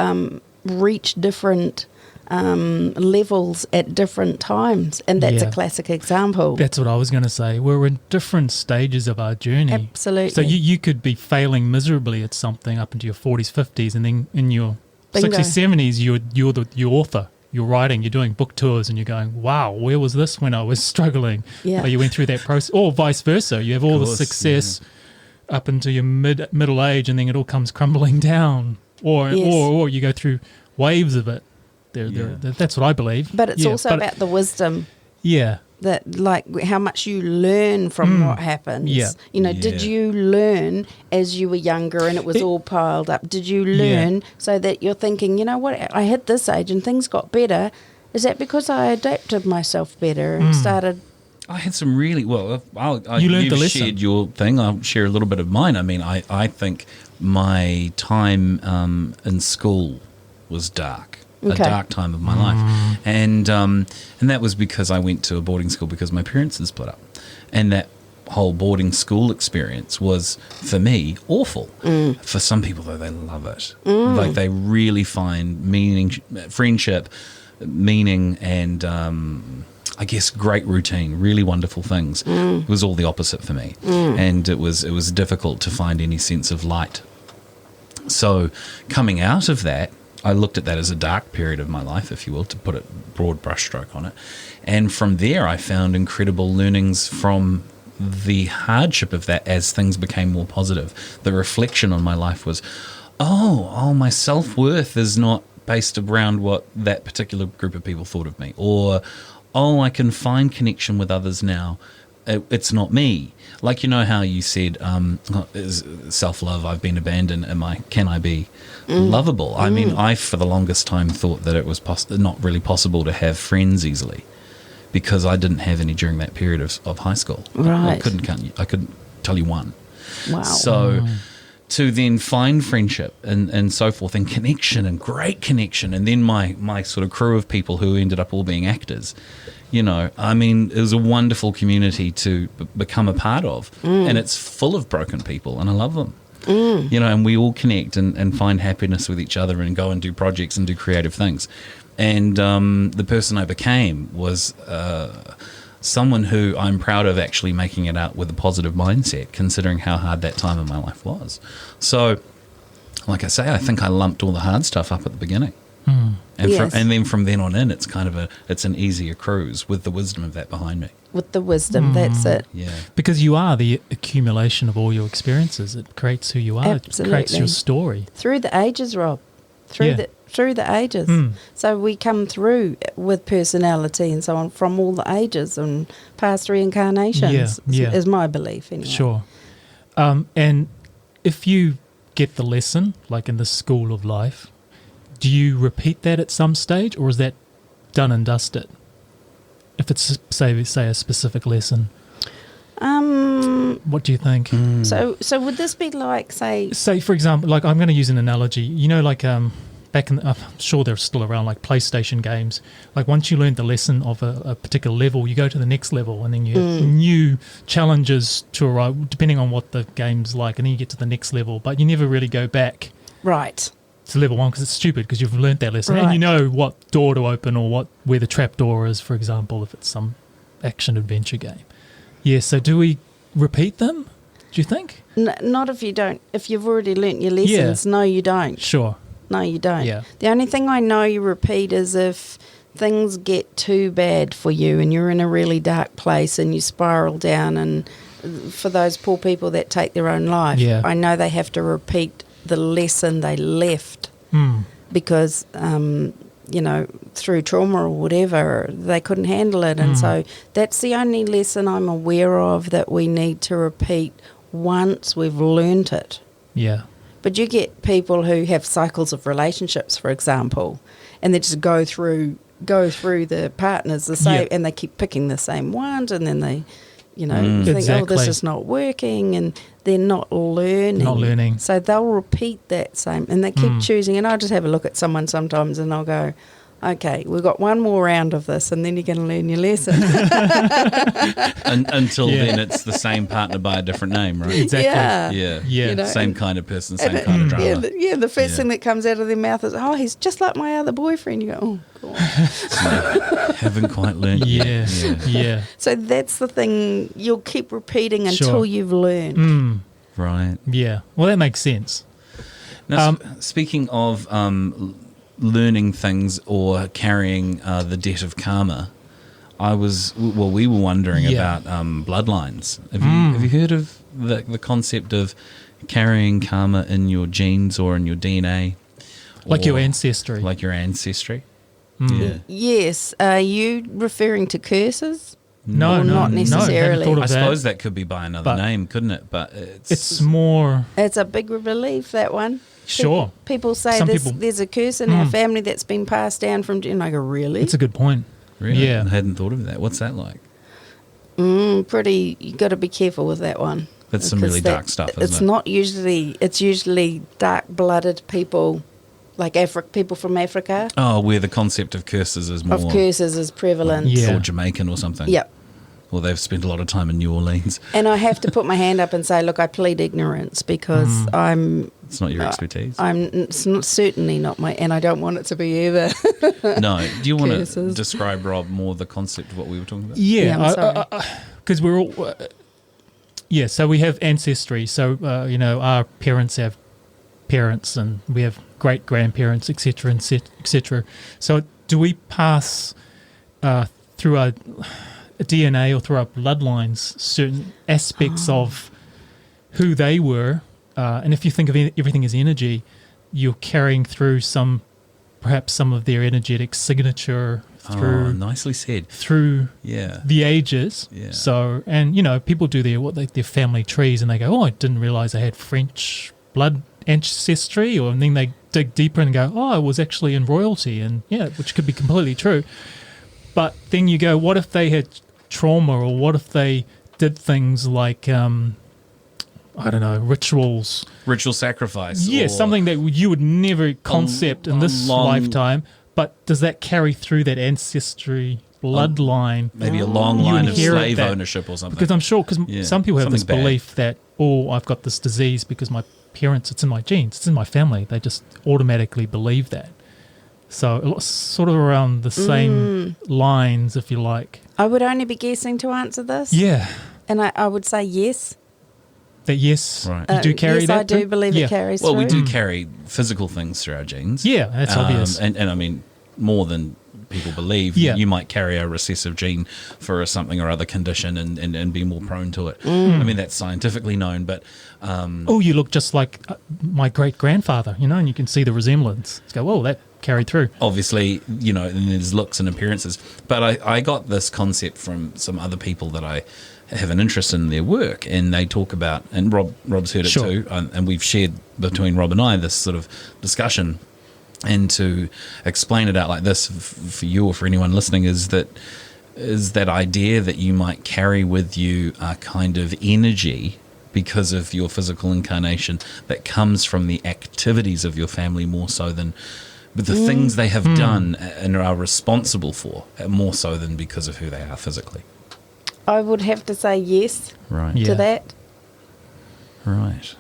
reach different levels at different times. And that's Yeah. a classic example. That's what I was going to say. We're in different stages of our journey. Absolutely. So you could be failing miserably at something up into your 40s, 50s, and then in your Bingo. 60s, 70s, you're the author. You're writing, you're doing book tours, and you're going, wow, where was this when I was struggling? Yeah. Or you went through that process, or vice versa. You have all the course, success up into your middle age, and then it all comes crumbling down. Or Yes. or you go through waves of it. That's what I believe. But it's Yeah, also but- about the wisdom. Yeah. That, like, how much you learn from what happens. Yeah. Did Yeah. you learn as you were younger and it was all piled up? Did you learn so that you're thinking, you know what, I hit this age and things got better? Is that because I adapted myself better and started? I had some really well. You learned you've the lesson. shared your thing. I'll share a little bit of mine. I mean, I think my time in school was dark. A Okay. dark time of my life, and that was because I went to a boarding school because my parents had split up, And that whole boarding school experience was, for me, awful. For some people, though, they love it. Like, they really find meaning, friendship, meaning, and I guess great routine, really wonderful things. It was all the opposite for me. And it was difficult to find any sense of light. So coming out of that, I looked at that as a dark period of my life, if you will, to put a broad brushstroke on it. And from there, I found incredible learnings from the hardship of that as things became more positive. The reflection on my life was, oh, my self-worth is not based around what that particular group of people thought of me. Or, oh, I can find connection with others now. It's not me. Like, you know how you said, self-love, I've been abandoned, can I be lovable? I mean, I, for the longest time, thought that it was not really possible to have friends easily because I didn't have any during that period of high school. Right. I couldn't tell you one. Wow. So to then find friendship and so forth and connection and great connection, and then my sort of crew of people who ended up all being actors, you know, I mean, it was a wonderful community to become a part of, and it's full of broken people, and I love them. You know, and we all connect and find happiness with each other and go and do projects and do creative things. And the person I became was someone who I'm proud of actually making it out with a positive mindset, considering how hard that time in my life was. So, like I say, I think I lumped all the hard stuff up at the beginning. And, Yes. and then from then on in, it's kind of it's an easier cruise with the wisdom of that behind me. With the wisdom, that's it. Yeah. Because you are the accumulation of all your experiences. It creates who you are. Absolutely. It creates your story. Through the ages, Rob. Through the ages. So we come through with personality and so on from all the ages and past reincarnations, is my belief anyway. Sure. And if you get the lesson, like in the school of life, do you repeat that at some stage, or is that done and dusted? If it's, say a specific lesson. What do you think? So would this be like, say, For example, like I'm going to use an analogy. You know, like back in, I'm sure they're still around, like PlayStation games. Like once you learn the lesson of a particular level, you go to the next level, and then you have new challenges to arrive, depending on what the game's like, and then you get to the next level. But you never really go back right. to level one because it's stupid because you've learnt that lesson, and Right. you know what door to open or where the trap door is, for example, if it's some action adventure game. Yeah. So do we repeat them? Do you think? Not if you don't. If you've already learnt your lessons, no, you don't. Sure. No, you don't. Yeah. The only thing I know you repeat is if things get too bad for you and you're in a really dark place and you spiral down, and for those poor people that take their own life, I know they have to repeat the lesson they left because, you know, through trauma or whatever, they couldn't handle it. And so that's the only lesson I'm aware of that we need to repeat once we've learnt it. Yeah. But you get people who have cycles of relationships, for example, and they just go through the partners the same, and they keep picking the same ones, and then they, you know, think, Exactly. oh, this is not working, and they're not learning. Not learning. So they'll repeat that same, and they keep choosing. And I'll just have a look at someone sometimes, and I'll go, okay, we've got one more round of this, and then you're going to learn your lesson. Until then, it's the same partner by a different name, right? Exactly. Yeah. Yeah. Yeah. You know, Same kind of person, same and kind of drama. the first thing that comes out of their mouth is, oh, he's just like my other boyfriend. You go, oh, God. Haven't quite learned yet. Yeah. So that's the thing. You'll keep repeating until you've learned. Right. Yeah. Well, that makes sense. Now, speaking of learning things or carrying the debt of karma, we were wondering about bloodlines. Have you heard of the concept of carrying karma in your genes or in your DNA? Like your ancestry. Like your ancestry? Yeah. Yes. Are you referring to curses? No, Or not necessarily. No, I suppose that could be by another name, couldn't it? But it's more. It's a big relief, that one. Sure. People say Some people- there's a curse in our family that's been passed down from, and I go, really? It's a good point. really, Yeah. I hadn't thought of that. What's that like? Pretty, you got to be careful with that one. That's some Because really dark stuff, isn't it's it? not usually, it's usually dark-blooded people, like people from Africa, Oh, where the concept of curses is more of curses is prevalent. Yeah. or Jamaican or something. Yep. or they've spent a lot of time in New Orleans. And I have to put my hand up and say, look, I plead ignorance because It's not your expertise. Certainly not my, and I don't want it to be either. No. Do you want to Curses. describe, Rob, more the concept of what we were talking about? Yeah, I'm sorry. Because we're all, so we have ancestry. So, our parents have parents and we have great-grandparents, etc., etc. So do we pass through our DNA or through our bloodlines certain aspects of who they were? And if you think of everything as energy, you're carrying through perhaps some of their energetic signature through nicely said. Through the ages. Yeah. So, and people do their family trees and they go, oh, I didn't realize I had French blood ancestry, and then they dig deeper and go, oh, I was actually in royalty, and which could be completely true. But then you go, what if they had trauma, or what if they did things like I don't know, ritual sacrifice. Yeah, something that you would never concept in this lifetime. But does that carry through that ancestry bloodline? Maybe a long line of slave ownership or something. Because I'm sure, some people have this belief that, I've got this disease because my parents, it's in my genes, it's in my family. They just automatically believe that. So sort of around the same lines, if you like. I would only be guessing to answer this. Yeah. And I would say yes. That yes, right. You do carry that? Yes, I do believe it carries through. Well, we do carry physical things through our genes. Yeah, that's obvious. And I mean, more than people believe. Yeah. You might carry a recessive gene for something or other condition and be more prone to it. I mean, that's scientifically known, but... you look just like my great-grandfather, and you can see the resemblance. Let's go, whoa, that carried through. Obviously, and there's looks and appearances. But I got this concept from some other people that I have an interest in their work, and they talk about, and Rob's heard it too, and we've shared between Rob and I this sort of discussion. And to explain it out like this for you or for anyone listening is that idea that you might carry with you a kind of energy because of your physical incarnation that comes from the activities of your family more so than the things they have done and are responsible for, more so than because of who they are physically. I would have to say yes to that. Right.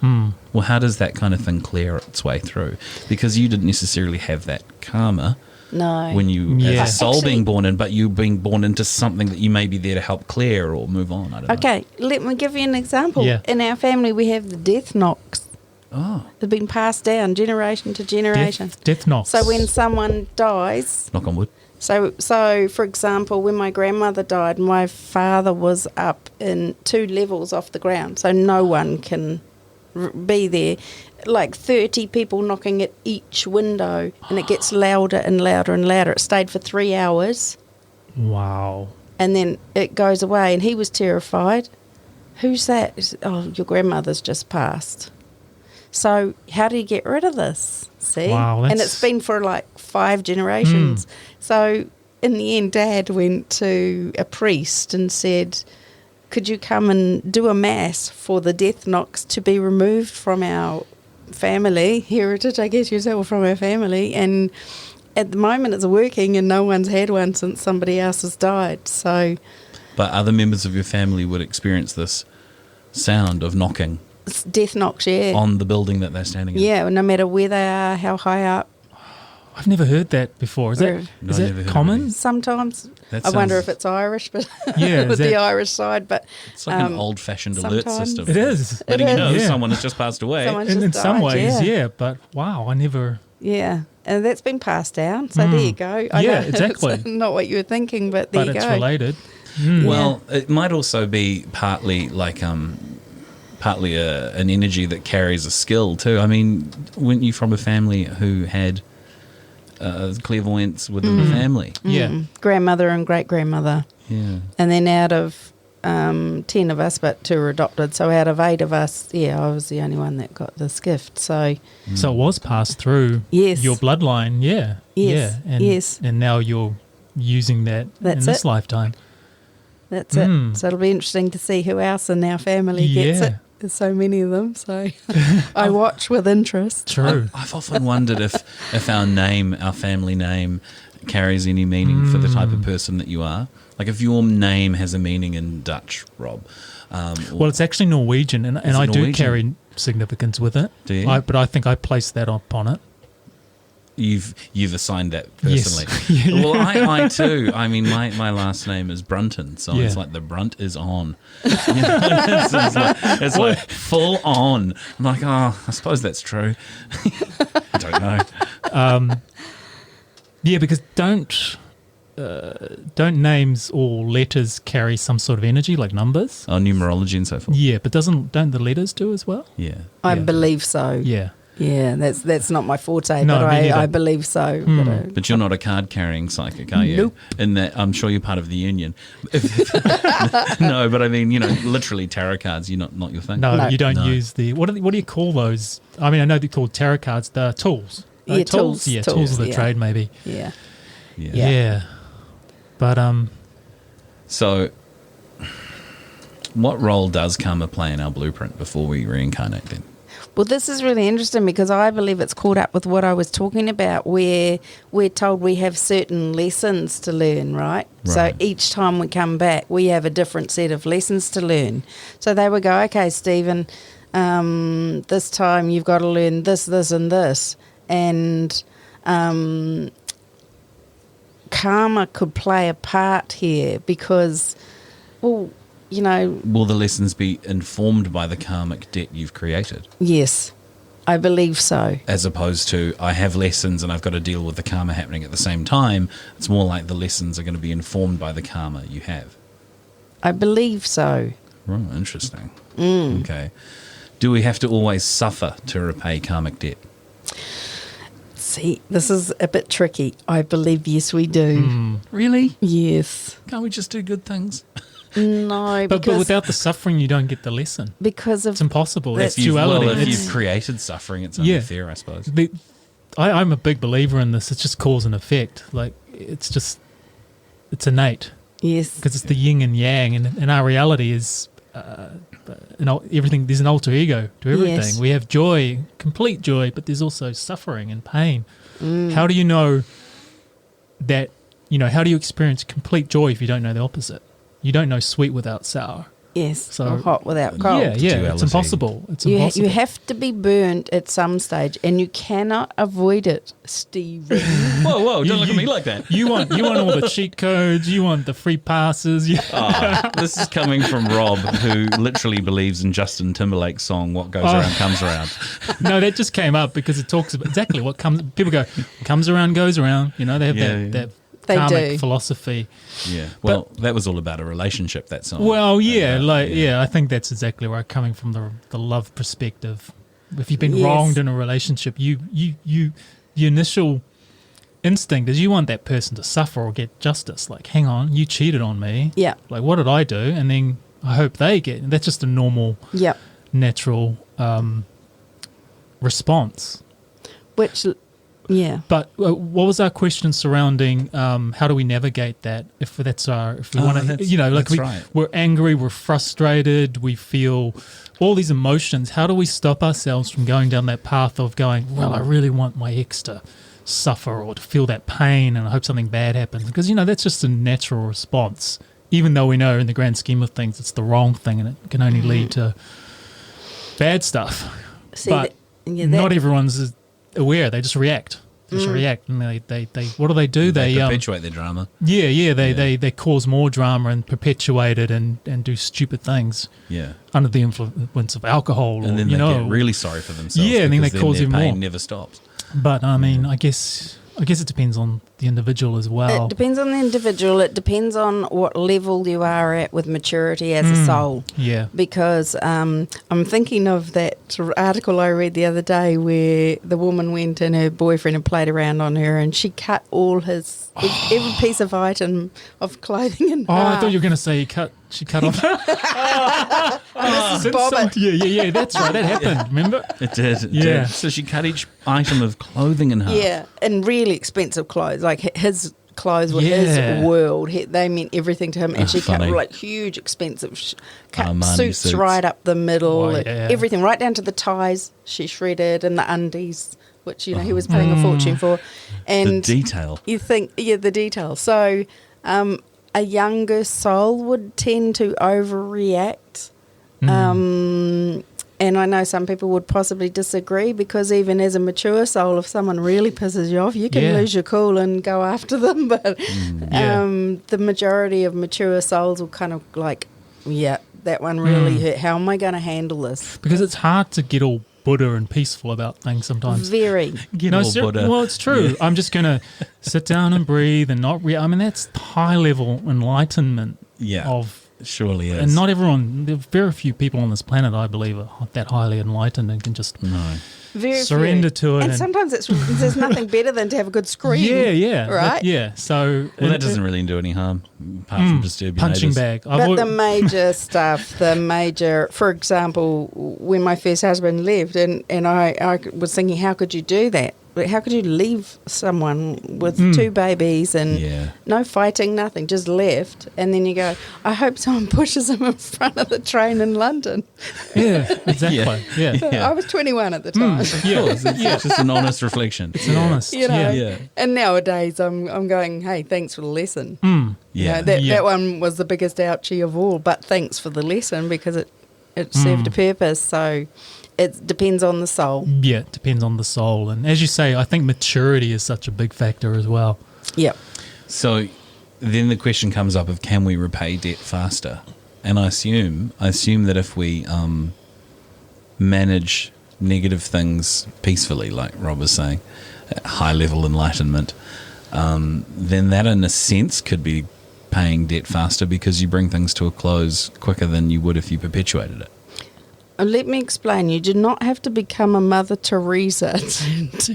Well, how does that kind of thing clear its way through? Because you didn't necessarily have that karma when you, as a soul being born in, but you being born into something that you may be there to help clear or move on. I don't know. Okay, let me give you an example. Yeah. In our family, we have the death knocks. Oh. They've been passed down generation to generation. Death knocks. So when someone dies... Knock on wood. So, for example, when my grandmother died, my father was up in 2 levels off the ground, so no one can be there. Like 30 people knocking at each window, and it gets louder and louder and louder. It stayed for 3 hours. Wow. And then it goes away, and he was terrified. Who's that? He said, oh, your grandmother's just passed. So how do you get rid of this? See? Wow, and it's been for like 5 generations. So in the end, Dad went to a priest and said, could you come and do a mass for the death knocks to be removed from our family heritage, I guess you'd say, or from our family. And at the moment it's working and no one's had one since somebody else has died. So, but other members of your family would experience this sound of knocking. It's death knocks, on the building that they're standing in. Yeah, no matter where they are, how high up. I've never heard that before. Is that common? Sometimes. I wonder if it's Irish, but with the Irish side. But it's like an old-fashioned alert system. It is. Letting you know someone has just passed away. In some ways, but wow, I never... Yeah, and that's been passed down. So there you go. I know exactly. It's not what you were thinking, but there you go. But it's related. Well, it might also be partly like... partly an energy that carries a skill too. I mean, weren't you from a family who had clairvoyance within the family? Yeah. Grandmother and great-grandmother. Yeah. And then out of 10 of us, but 2 were adopted, so out of 8 of us, I was the only one that got this gift. So it was passed through your bloodline, and now you're using that in this lifetime. That's it. So it'll be interesting to see who else in our family gets it. There's so many of them, so I watch with interest. True. I've often wondered if our name, our family name, carries any meaning for the type of person that you are. Like if your name has a meaning in Dutch, Rob. Well, it's actually Norwegian, and I do Norwegian? carry significance with it. Do you? But I think I placed that upon it. You've assigned that personally. Yes. Yeah. Well, I too. I mean, my last name is Brunton, so Yeah. it's like the brunt is on. it's like full on. I'm like, oh, I suppose that's true. I don't know. Yeah, because don't names or letters carry some sort of energy like numbers? Oh, numerology and so forth. Yeah, but don't the letters do as well? Yeah. I Yeah. believe so. Yeah. Yeah, that's not my forte, No, but me neither. I believe so. But you're not a card-carrying psychic, are you? Nope. In that, I'm sure you're part of the union. No, but I mean, literally tarot cards. You're not your thing. No, you don't No. use the what do you call those? I mean, I know they're called tarot cards. The tools. Yeah, tools. Yeah, tools of the Yeah. trade, maybe. Yeah. Yeah. Yeah. But So, what role does karma play in our blueprint before we reincarnate? Then. Well, this is really interesting because I believe it's caught up with what I was talking about, where we're told we have certain lessons to learn, right? So Right. each time we come back, we have a different set of lessons to learn. So they would go, okay, Stephen, this time you've got to learn this, this, and this. And karma could play a part here because, well, Will the lessons be informed by the karmic debt you've created? yes, I believe so. As opposed to, I have lessons and I've got to deal with the karma happening at the same time. It's more like the lessons are going to be informed by the karma you have. I believe so. Right, interesting. Okay. Do we have to always suffer to repay karmic debt? See, this is a bit tricky. I believe yes, we do. Really? Yes. Can't we just do good things? No, but because without the suffering, you don't get the lesson. because of It's impossible. That's- It's duality. If It's- you've created suffering, it's only Yeah. fair, I suppose. I'm a big believer in this. It's just cause and effect. Like it's innate yes, because it's the yin and yang, and our reality is, everything. There's an alter ego to everything. Yes. We have joy, complete joy, but there's also suffering and pain. How do you know that? How do you experience complete joy if you don't know the opposite? You don't know sweet without sour. yes, So- or hot without cold. Yeah, Duality. it's impossible. It's You impossible. have to be burnt at some stage, and you cannot avoid it, Stephen. Whoa, don't look at you- me like that. You want all the cheat codes. You want the free passes. This is coming from Rob, who literally believes in Justin Timberlake's song, What Goes Around Comes Around. No, that just came up because it talks about exactly what comes. People go, comes around, goes around. They have that They karmic do. philosophy. Yeah. Well, that was all about a relationship, that song. Well, I think that's exactly where I'm coming from, the love perspective. If you've been Yes. wronged in a relationship, the initial instinct is you want that person to suffer or get justice. Like, hang on, you cheated on me. Yeah, Like, what did I do? And then I hope they get. That's just a normal, yeah. natural response. Which, yeah, But what was our question surrounding how do we navigate that? If we want to, that's right. we're angry, we're frustrated, we feel all these emotions. How do we stop ourselves from going down that path of going, well, I really want my ex to suffer or to feel that pain, and I hope something bad happens, because that's just a natural response. Even though we know in the grand scheme of things it's the wrong thing and it can only lead to bad stuff. See, but that- not everyone's aware. They just react. React, and they what do? They perpetuate their drama. They cause more drama and perpetuate it and do stupid things Yeah. under the influence of alcohol, And then they get really sorry for themselves. Yeah, and then because they cause their even pain more. never stops. But I mean, I guess it depends on the individual as well. It depends on the individual. It depends on what level you are at with maturity as a soul. Yeah. Because I'm thinking of that article I read the other day where the woman went and her boyfriend had played around on her and she cut all his every piece of item of clothing in half. I thought you were going to say she cut off. This is Bobbit. Yeah, that's right. That happened. Remember? It did. It Yeah. did. So she cut each item of clothing in half. Yeah, and really expensive clothes. Like his clothes were Yeah. his world. They meant everything to him. And she cut funny. like huge, expensive cut Armani suits right up the middle. Oh, yeah. Everything, right down to the ties she shredded and the undies, which, he was paying a fortune for. The And detail. you think, the detail. So a younger soul would tend to overreact. And I know some people would possibly disagree, because even as a mature soul, if someone really pisses you off, you can lose your cool and go after them. But the majority of mature souls will kind of like, that one really hurt. How am I going to handle this? Because it's hard to get all Buddha and peaceful about things sometimes. Very. Buddha. Well, it's true. I'm just going to sit down and breathe and not I mean, that's high level enlightenment of. Surely is. And not everyone, there are very few people on this planet, I believe, are that highly enlightened and can just surrender to it. And sometimes there's nothing better than to have a good scream. Right? So that doesn't really do any harm, apart from disturb your punching neighbours. bag. But the major stuff, for example, when my first husband left, and I was thinking, how could you do that? How could you leave someone with 2 babies and no fighting, nothing, just left? And then you go, I hope someone pushes him in front of the train in London. Yeah, exactly. Yeah. I was 21 at the time. It's just an honest reflection. It's an honest. And nowadays I'm going, hey, thanks for the lesson. Yeah. That one was the biggest ouchie of all, but thanks for the lesson, because it served a purpose. So it depends on the soul. Yeah, it depends on the soul. And as you say, I think maturity is such a big factor as well. Yep. So then the question comes up of, can we repay debt faster? And I assume that if we manage negative things peacefully, like Rob was saying, high level enlightenment, then that in a sense could be paying debt faster, because you bring things to a close quicker than you would if you perpetuated it. Let me explain. You do not have to become a Mother Teresa to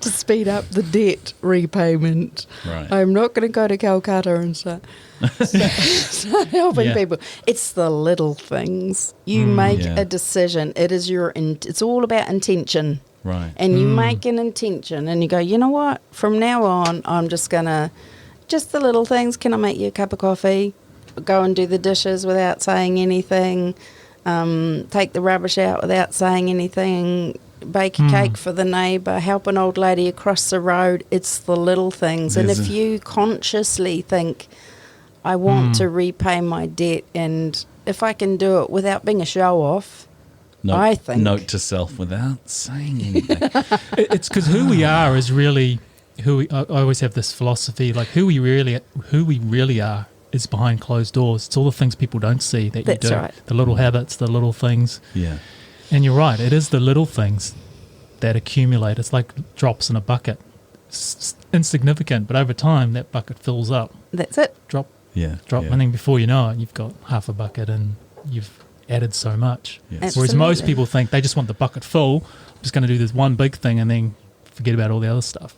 speed up the debt repayment. Right. I'm not going to go to Calcutta and start helping people. It's the little things. You make a decision. It's all about intention. Right. And you make an intention, and you go, you know what? From now on, I'm just going to, just the little things. Can I make you a cup of coffee? Go and do the dishes without saying anything. Take the rubbish out without saying anything, bake a cake for the neighbour, help an old lady across the road. It's the little things. And if you consciously think, I want to repay my debt, and if I can do it without being a show-off, I think. Note to self without saying anything. It's because who we are is really I always have this philosophy, like who we really are is behind closed doors. It's all the things people don't see that you do. Right. The little habits, the little things. Yeah. And you're right, it is the little things that accumulate. It's like drops in a bucket. It's insignificant, but over time that bucket fills up. That's it. Drop. And then before you know it, you've got half a bucket and you've added so much. Yes. Whereas most people think they just want the bucket full. I'm just going to do this one big thing and then forget about all the other stuff.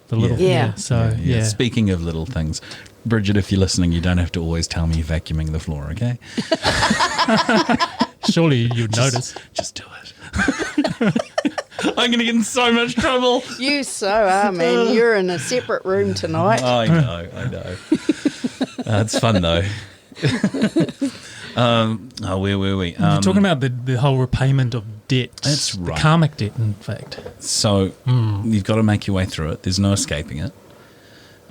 The little Speaking of little things, Bridget, if you're listening, you don't have to always tell me you're vacuuming the floor, okay? Surely you'd notice. Just do it. I'm going to get in so much trouble. You so are, man. You're in a separate room tonight. I know. It's fun, though. Where were we? You're talking about the whole repayment of debt. That's right. The karmic debt, in fact. So you've got to make your way through it. There's no escaping it.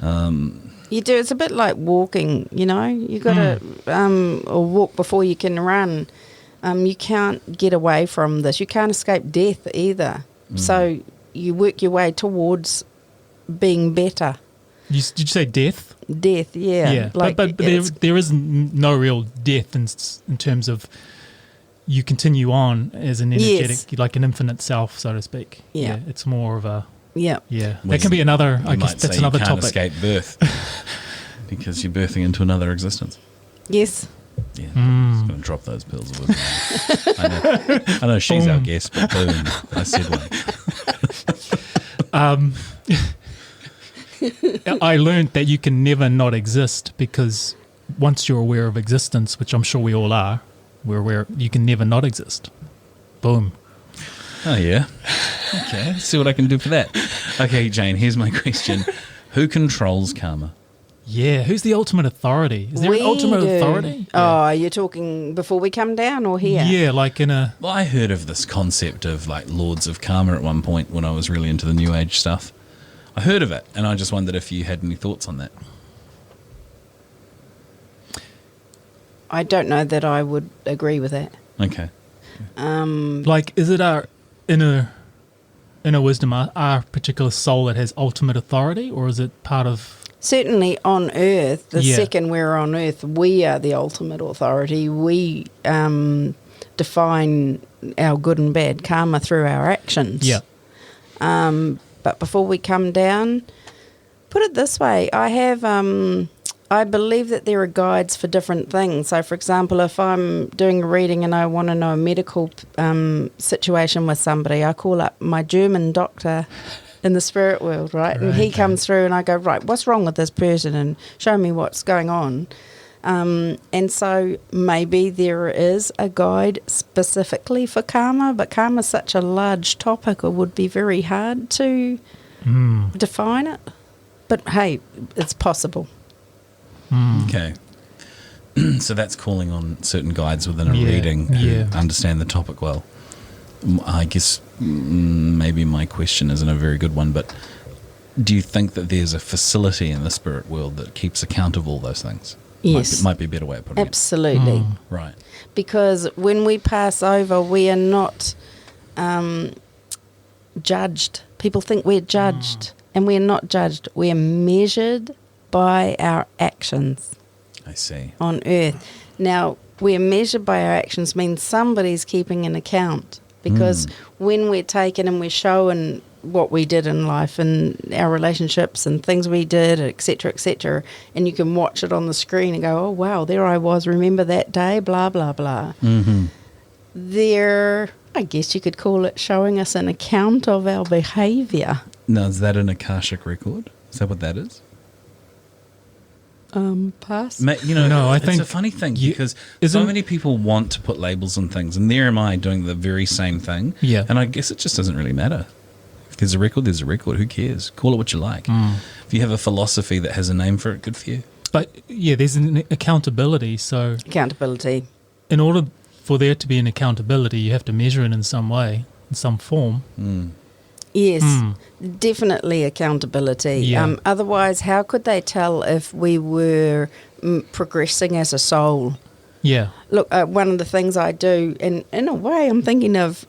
You do. It's a bit like walking, you know. You've got to or walk before you can run. You can't get away from this. You can't escape death either. So you work your way towards being better. Did you say death? Death, yeah. Like, but there is no real death in terms of you continue on as an energetic, like an infinite self, so to speak. Yeah. It's more of a... Yeah. That can be another... I guess that's another topic. You can't escape birth because you're birthing into another existence. Yes. Yeah, just going to drop those pills a little. I know she's our guest, but boom, I said one. I learned that you can never not exist, because once you're aware of existence, which I'm sure we all are, we're aware you can never not exist. Boom. Oh, yeah. Okay, let's see what I can do for that. Okay, Jane, here's my question. Who controls karma? Yeah, who's the ultimate authority? Is there an ultimate authority? Oh, you're talking before we come down or here? Yeah, like in a... Well, I heard of this concept of like lords of karma at one point when I was really into the New Age stuff. I heard of it, and I just wondered if you had any thoughts on that. I don't know that I would agree with that. Okay. Like, is it our inner wisdom, our particular soul that has ultimate authority, or is it part of... Certainly on Earth, the second we're on Earth, we are the ultimate authority. We define our good and bad karma through our actions. Yeah. But before we come down, put it this way, I believe that there are guides for different things. So, for example, if I'm doing a reading and I want to know a medical situation with somebody, I call up my German doctor in the spirit world, right? And he comes through and I go, right, what's wrong with this person? And show me what's going on. And so maybe there is a guide specifically for karma, but karma is such a large topic, it would be very hard to define it. But hey, it's possible. Okay. So that's calling on certain guides within a reading who understand the topic well. I guess maybe my question isn't a very good one, but do you think that there's a facility in the spirit world that keeps account of all those things? Yes. Might be a better way of putting Absolutely. it. Right. Because when we pass over, we are not judged. People think we're judged, and we're not judged. We're measured by our actions. I see. On Earth. Now, we're measured by our actions means somebody's keeping an account, because when we're taken and we're shown what we did in life and our relationships and things we did, etc., and you can watch it on the screen and go, oh, wow, there I was, remember that day, blah, blah, blah. There, I guess you could call it showing us an account of our behaviour. Now, is that an Akashic record? Is that what that is? Pass. No, I think it's a funny thing because so many people want to put labels on things, and there am I doing the very same thing. Yeah. And I guess it just doesn't really matter. If there's a record, there's a record. Who cares? Call it what you like. If you have a philosophy that has a name for it, good for you. But yeah, there's an accountability. So accountability. In order for there to be an accountability, you have to measure it in some way, in some form. Yes, definitely accountability. Yeah. Otherwise, how could they tell if we were progressing as a soul? Yeah. Look, one of the things I do, and in a way I'm thinking of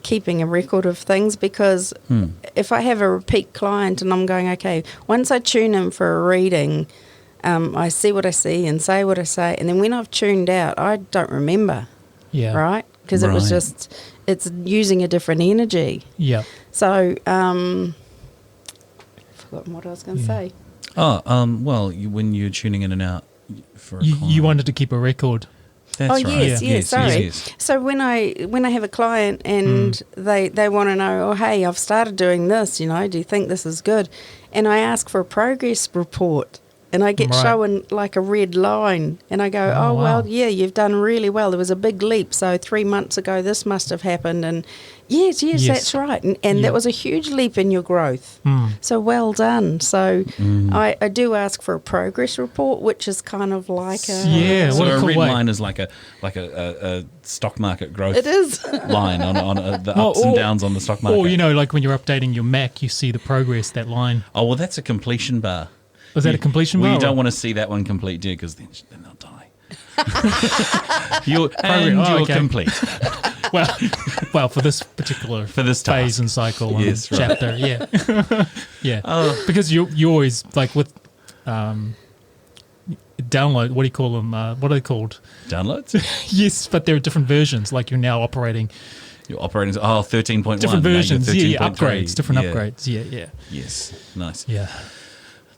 keeping a record of things, because if I have a repeat client and I'm going, okay, once I tune in for a reading, I see what I see and say what I say, and then when I've tuned out, I don't remember. Yeah. Right? Because it was just, it's using a different energy. Yeah. So, I've forgotten what I was going to say. Oh, well, when you're tuning in and out for a client. You wanted to keep a record. That's right. Yes, sorry. So when I have a client and they want to know, oh, hey, I've started doing this, do you think this is good? And I ask for a progress report. And I get shown like a red line. And I go, oh, well, yeah, you've done really well. There was a big leap. So 3 months ago, this must have happened. And yes, that's right. And that was a huge leap in your growth. So well done. So I do ask for a progress report, which is kind of like a... So a red line is like a stock market growth it is. line on the ups and downs on the stock market. Or, like when you're updating your Mac, you see the progress, that line. Oh, well, that's a completion bar. Was that a completion bar? Well, you don't want to see that one complete, dear, because then they'll die. You're complete. well, for this particular phase and cycle and chapter, yeah. Because you always, like with download, what do you call them? What are they called? Downloads? Yes, but there are different versions. Like you're now operating. You're operating, 13.1. Different versions, upgrades, different upgrades, yeah. Yes, nice. Yeah.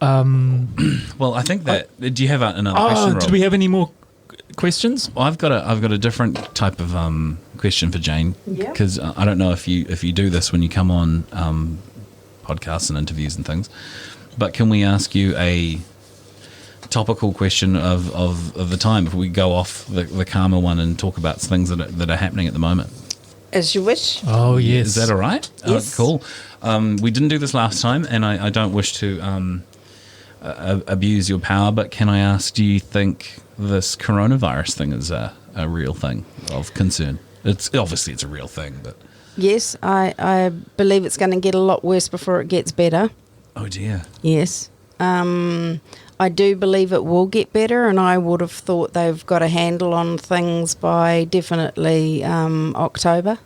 Well, I think that. Do you have another question, Rob? Do we have any more questions? Well, I've got a different type of question for Jane, because I don't know if you do this when you come on podcasts and interviews and things, but can we ask you a topical question of the time if we go off the karma one and talk about things that are happening at the moment? As you wish. Oh, yes. Is that all right? Yes. Cool. We didn't do this last time, and I don't wish to abuse your power, but can I ask, do you think this coronavirus thing is a real thing of concern? It's obviously it's a real thing, but... Yes, I believe it's going to get a lot worse before it gets better. Oh, dear. Yes. I I do believe it will get better, and I would have thought they've got a handle on things by definitely October.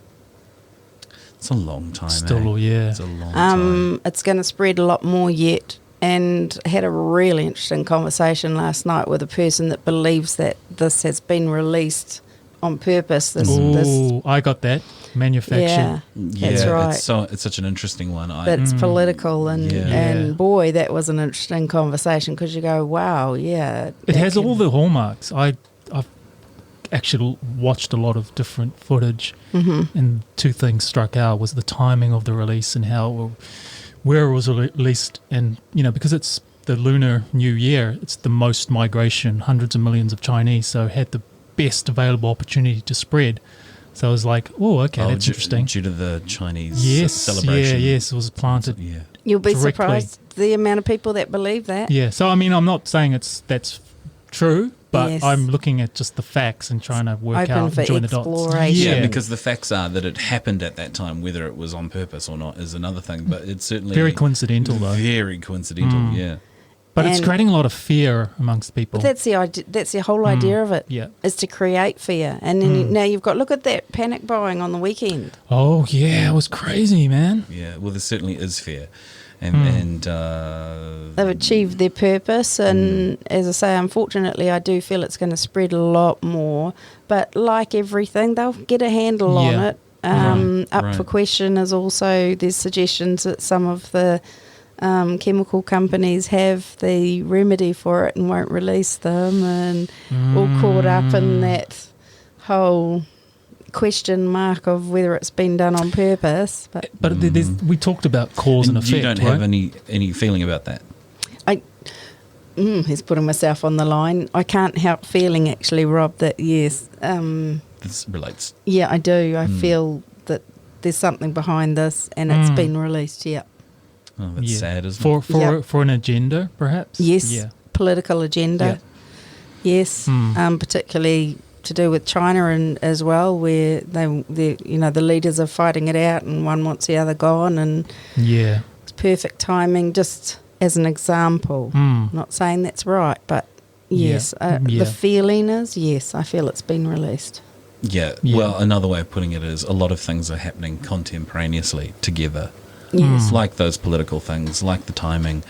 It's a long time. Still, yeah. It's a long time. It's going to spread a lot more yet. And had a really interesting conversation last night with a person that believes that this has been released on purpose. Ooh, I got that. Manufactured. Yeah, that's right. It's such an interesting one. It's political, and boy, that was an interesting conversation because you go, wow, yeah. It has all the hallmarks. I've actually watched a lot of different footage, and two things struck out was the timing of the release and where it was released, and because it's the Lunar New Year, it's the most migration, hundreds of millions of Chinese, so it had the best available opportunity to spread. So I was like, oh, okay, that's interesting. Due to the Chinese celebration. Yes, it was planted. Yeah. You'll be directly. surprised the amount of people that believe that. Yeah, so I mean, I'm not saying that's true, but Yes. I'm looking at just the facts and trying to work Open out for and join the dots. exploration. Yeah, because the facts are that it happened at that time. Whether it was on purpose or not is another thing, but it's certainly Very coincidental, though. Very coincidental, yeah. But it's And- creating a lot of fear amongst people. But that's the idea. That's the whole idea of it. Yeah. Is to create fear, and then now you've got look at that panic buying on the weekend. Oh, yeah, it was crazy, man. Yeah, well, there certainly is fear. And They've achieved their purpose, and as I say, unfortunately, I do feel it's going to spread a lot more. But like everything, they'll get a handle on Yeah. it. Up Right. for question is also there's suggestions that some of the chemical companies have the remedy for it and won't release them, and all caught up in that whole question mark of whether it's been done on purpose. But we talked about cause and effect, you don't right? have any feeling about that. he's putting myself on the line. I can't help feeling actually, Rob, that yes, This relates. yeah, I do. I feel that there's something behind this, and it's been released. Yeah. Oh, that's sad, isn't for it? for Yep. for an agenda, perhaps. Yes. Yeah. Political agenda. Yes. Particularly to do with China and as well, where the leaders are fighting it out, and one wants the other gone, and Yeah. it's perfect timing. Just as an example, not saying that's right, but yes, Yeah. the feeling is yes. I feel it's been released. Yeah. Well, another way of putting it is a lot of things are happening contemporaneously together. Yes. Like those political things, like the timing,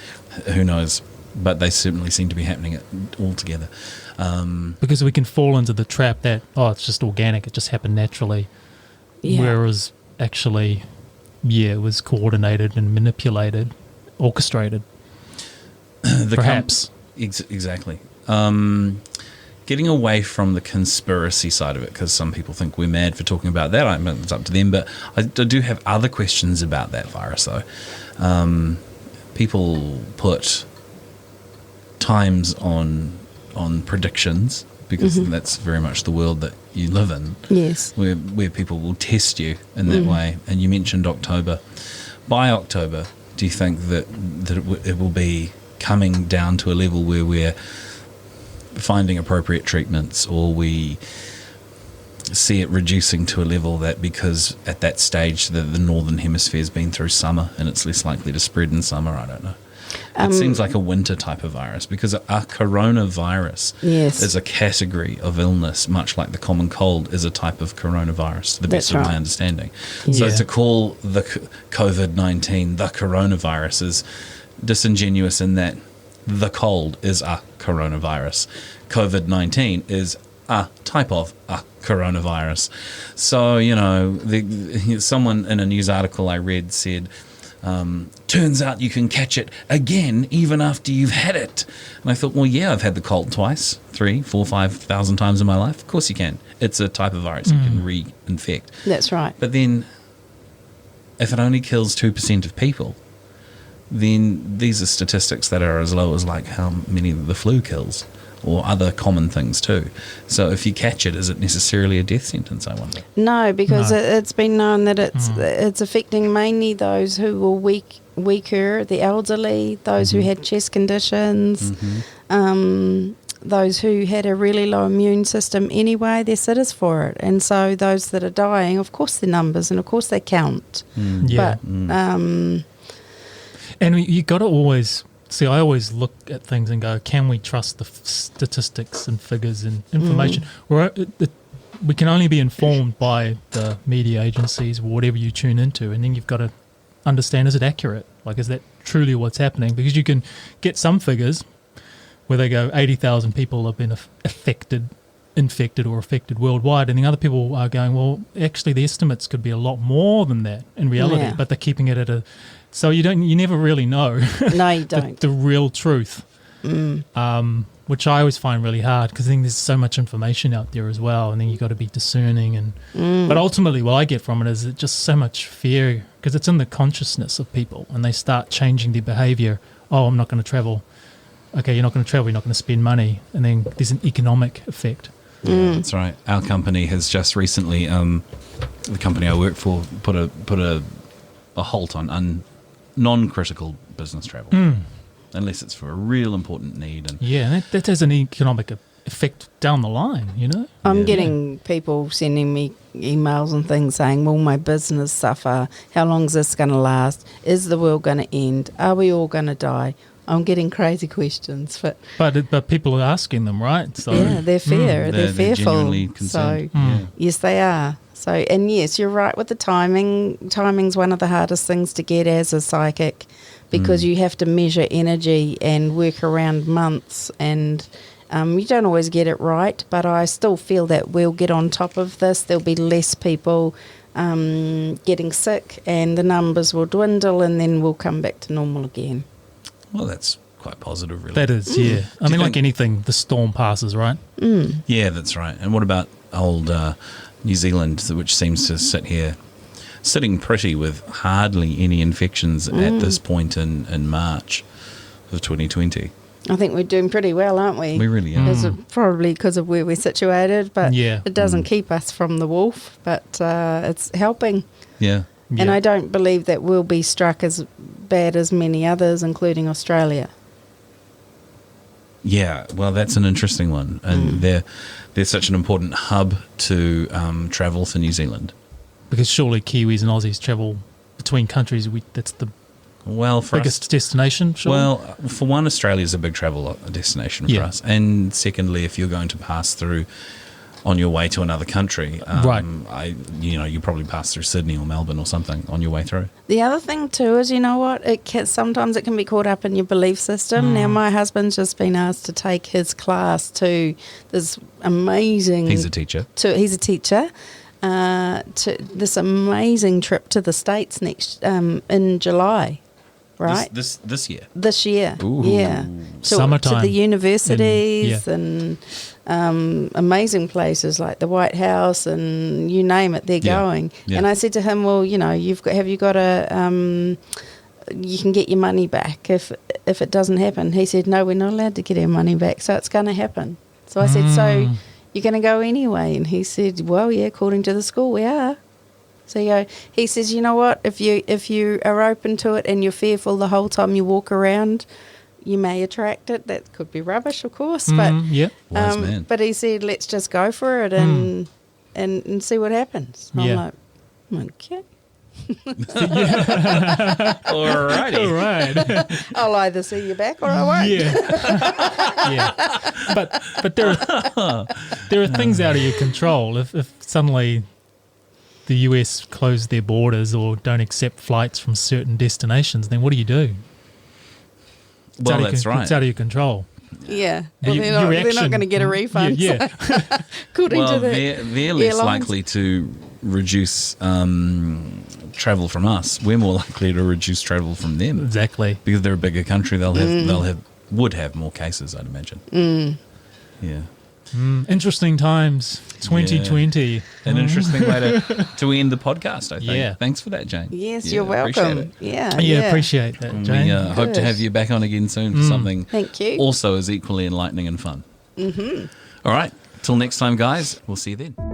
who knows? But they certainly seem to be happening all together. Because we can fall into the trap that it's just organic, it just happened naturally. Yeah. Whereas actually, it was coordinated and manipulated, orchestrated. Perhaps. Exactly. Getting away from the conspiracy side of it, because some people think we're mad for talking about that. I mean, it's up to them, but I do have other questions about that virus, though. People put times on predictions, because that's very much the world that you live in. Yes. Where people will test you in that way. And you mentioned October. By October, do you think that it will be coming down to a level where we're finding appropriate treatments, or we see it reducing to a level that, because at that stage the northern hemisphere's been through summer and it's less likely to spread in summer? I don't know. It seems like a winter type of virus, because a coronavirus is a category of illness, much like the common cold is a type of coronavirus, to the best of my understanding. So Yeah. to call the COVID-19 the coronavirus is disingenuous, in that the cold is a coronavirus. COVID-19 is a type of a coronavirus. So, someone in a news article I read said, turns out you can catch it again even after you've had it. And I thought, well, yeah, I've had the cold twice, 3, 4, 5,000 times in my life. Of course you can. It's a type of virus you can reinfect. That's right. But then, if it only kills 2% of people, then these are statistics that are as low as like how many the flu kills, or other common things too. So if you catch it, is it necessarily a death sentence, I wonder? No, because it's been known that it's affecting mainly those who were weaker, the elderly, those who had chest conditions, those who had a really low immune system anyway. They're sitters for it. And so those that are dying, of course they're numbers, and of course they count. Yeah. But And you got to always See, I always look at things and go, can we trust the statistics and figures and information? We can only be informed by the media agencies or whatever you tune into, and then you've got to understand, is it accurate? Like, is that truly what's happening? Because you can get some figures where they go 80,000 people have been infected or affected worldwide, and then other people are going, well, actually the estimates could be a lot more than that in reality, but they're keeping it at a... So you never really know. No, you don't. the real truth, which I always find really hard, because I think there's so much information out there as well, and then you've got to be discerning. But ultimately what I get from it is just so much fear, because it's in the consciousness of people, and they start changing their behaviour. Oh, I'm not going to travel. Okay, you're not going to travel, you're not going to spend money, and then there's an economic effect. Yeah, that's right. Our company has just recently, the company I work for, put a halt on non-critical business travel, unless it's for a real important need. And that has an economic effect down the line, you know. I'm getting people sending me emails and things saying, will my business suffer? How long is this going to last? Is the world going to end? Are we all going to die? I'm getting crazy questions, but people are asking them, right? So yeah, they're fearful. They're genuinely concerned. So yes, they are. So, and yes, you're right with the timing. Timing's one of the hardest things to get as a psychic, because you have to measure energy and work around months, and you don't always get it right. But I still feel that we'll get on top of this. There'll be less people getting sick, and the numbers will dwindle, and then we'll come back to normal again. Well, that's quite positive, really. That is, yeah. I mean, like anything, the storm passes, right? Yeah, that's right. And what about old New Zealand, which seems to sitting pretty with hardly any infections at this point in March of 2020? I think we're doing pretty well, aren't we? We really are. Probably because of where we're situated, but it doesn't keep us from the wolf, but it's helping. Yeah. And I don't believe that we'll be struck as bad as many others, including Australia. Yeah, well, that's an interesting one. And they're such an important hub to travel for New Zealand. Because surely Kiwis and Aussies travel between countries. That's the biggest destination, surely? Well, for one, Australia's a big travel destination for us. And secondly, if you're going to pass through on your way to another country, you probably pass through Sydney or Melbourne or something on your way through. The other thing too is, you know what, sometimes it can be caught up in your belief system. Now my husband's just been asked to take his class to this amazing... He's a teacher. He's a teacher. To this amazing trip to the States in July. Right, this year. This year, Ooh. yeah. Summertime. To the universities and amazing places like the White House and you name it, they're going. Yeah. And I said to him, well, you know, you can get your money back if it doesn't happen. He said, no, we're not allowed to get our money back, so it's going to happen. So I said, so you're going to go anyway? And he said, well, yeah, according to the school, we are. So he says, you know what, if you are open to it and you're fearful the whole time you walk around, you may attract it. That could be rubbish, of course, but wise man. But he said, let's just go for it and see what happens. I'm like, okay. All right. I'll either see you back or I won't. Yeah. But there are things out of your control. If suddenly the US close their borders or don't accept flights from certain destinations, then what do? Well, that's right. It's out of your control. Yeah. Well, they're not going to get a refund. Yeah. According to they're less likely to reduce travel from us. We're more likely to reduce travel from them. Exactly. Because they're a bigger country, would have more cases, I'd imagine. Yeah. Interesting times, 2020. Yeah. An interesting way to end the podcast, I think. Yeah. Thanks for that, Jane. Yes, you're welcome. Yeah, appreciate that, Jane. We hope to have you back on again soon for something Thank you. also as equally enlightening and fun. All right. Till next time, guys. We'll see you then.